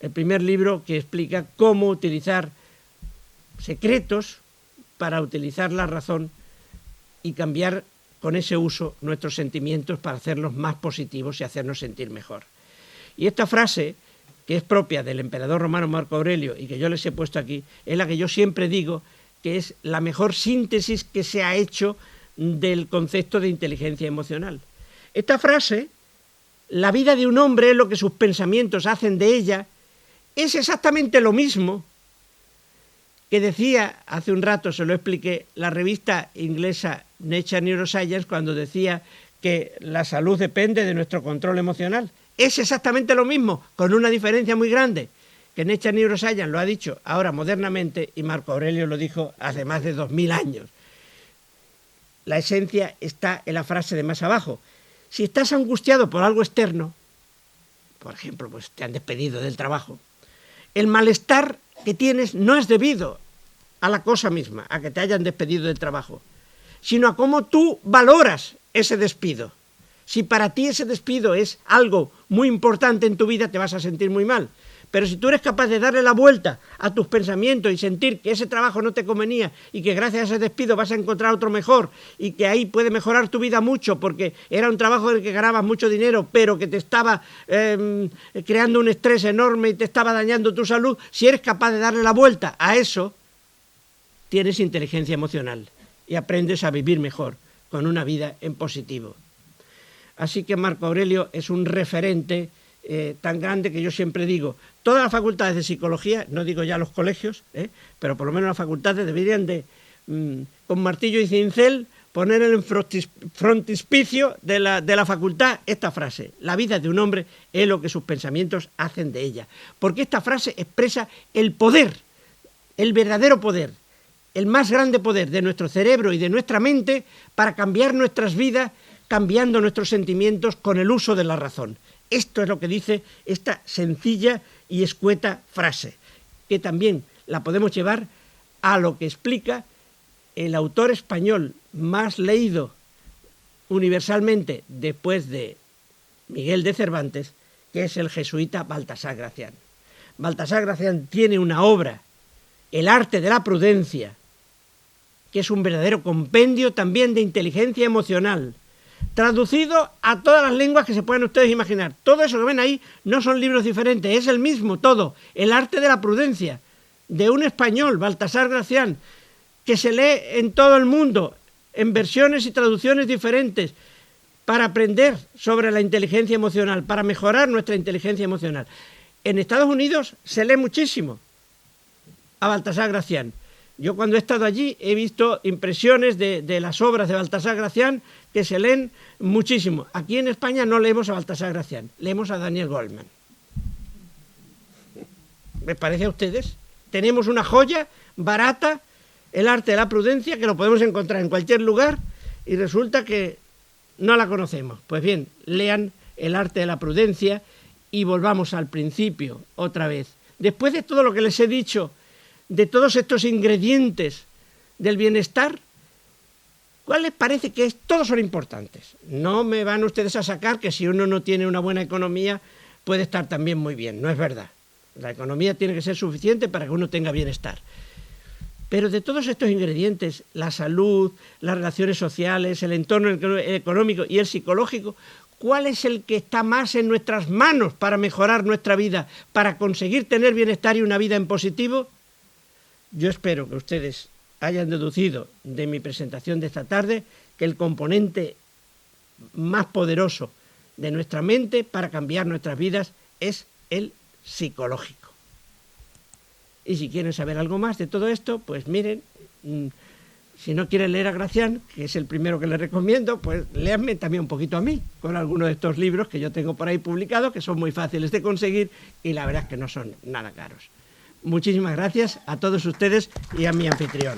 El primer libro que explica cómo utilizar secretos para utilizar la razón y cambiar con ese uso nuestros sentimientos para hacerlos más positivos y hacernos sentir mejor. Y esta frase, que es propia del emperador romano Marco Aurelio y que yo les he puesto aquí, es la que yo siempre digo que es la mejor síntesis que se ha hecho del concepto de inteligencia emocional. Esta frase, la vida de un hombre es lo que sus pensamientos hacen de ella, es exactamente lo mismo que decía, hace un rato se lo expliqué, la revista inglesa Nature Neuroscience cuando decía que la salud depende de nuestro control emocional. Es exactamente lo mismo, con una diferencia muy grande, que Nature Neuroscience lo ha dicho ahora modernamente y Marco Aurelio lo dijo hace más de 2000 años. La esencia está en la frase de más abajo. Si estás angustiado por algo externo, por ejemplo, pues te han despedido del trabajo, el malestar que tienes no es debido a la cosa misma, a que te hayan despedido del trabajo, sino a cómo tú valoras ese despido. Si para ti ese despido es algo muy importante en tu vida, te vas a sentir muy mal. Pero si tú eres capaz de darle la vuelta a tus pensamientos y sentir que ese trabajo no te convenía y que gracias a ese despido vas a encontrar otro mejor y que ahí puede mejorar tu vida mucho porque era un trabajo en el que ganabas mucho dinero pero que te estaba creando un estrés enorme y te estaba dañando tu salud, si eres capaz de darle la vuelta a eso, tienes inteligencia emocional y aprendes a vivir mejor con una vida en positivo. Así que Marco Aurelio es un referente tan grande que yo siempre digo, todas las facultades de psicología, no digo ya los colegios, pero por lo menos las facultades deberían de, con martillo y cincel, poner en el frontispicio de la facultad esta frase: la vida de un hombre es lo que sus pensamientos hacen de ella. Porque esta frase expresa el poder, el verdadero poder, el más grande poder de nuestro cerebro y de nuestra mente para cambiar nuestras vidas cambiando nuestros sentimientos con el uso de la razón. Esto es lo que dice esta sencilla y escueta frase, que también la podemos llevar a lo que explica el autor español más leído universalmente después de Miguel de Cervantes, que es el jesuita Baltasar Gracián. Baltasar Gracián tiene una obra, El arte de la prudencia, que es un verdadero compendio también de inteligencia emocional, traducido a todas las lenguas que se puedan ustedes imaginar. Todo eso que ven ahí no son libros diferentes, es el mismo todo, El arte de la prudencia, de un español, Baltasar Gracián, que se lee en todo el mundo, en versiones y traducciones diferentes, para aprender sobre la inteligencia emocional, para mejorar nuestra inteligencia emocional. En Estados Unidos se lee muchísimo a Baltasar Gracián. Yo cuando he estado allí he visto impresiones de las obras de Baltasar Gracián que se leen muchísimo. Aquí en España no leemos a Baltasar Gracián, leemos a Daniel Goleman. ¿Les parece a ustedes? Tenemos una joya barata, El arte de la prudencia, que lo podemos encontrar en cualquier lugar y resulta que no la conocemos. Pues bien, lean El arte de la prudencia y volvamos al principio otra vez. Después de todo lo que les he dicho, de todos estos ingredientes del bienestar, ¿cuál les parece que es? Todos son importantes. No me van ustedes a sacar que si uno no tiene una buena economía puede estar también muy bien. No es verdad. La economía tiene que ser suficiente para que uno tenga bienestar. Pero de todos estos ingredientes, la salud, las relaciones sociales, el entorno económico y el psicológico, ¿cuál es el que está más en nuestras manos para mejorar nuestra vida, para conseguir tener bienestar y una vida en positivo? Yo espero que ustedes hayan deducido de mi presentación de esta tarde que el componente más poderoso de nuestra mente para cambiar nuestras vidas es el psicológico. Y si quieren saber algo más de todo esto, pues miren, si no quieren leer a Gracián, que es el primero que les recomiendo, pues léanme también un poquito a mí, con algunos de estos libros que yo tengo por ahí publicados, que son muy fáciles de conseguir y la verdad es que no son nada caros. Muchísimas gracias a todos ustedes y a mi anfitrión.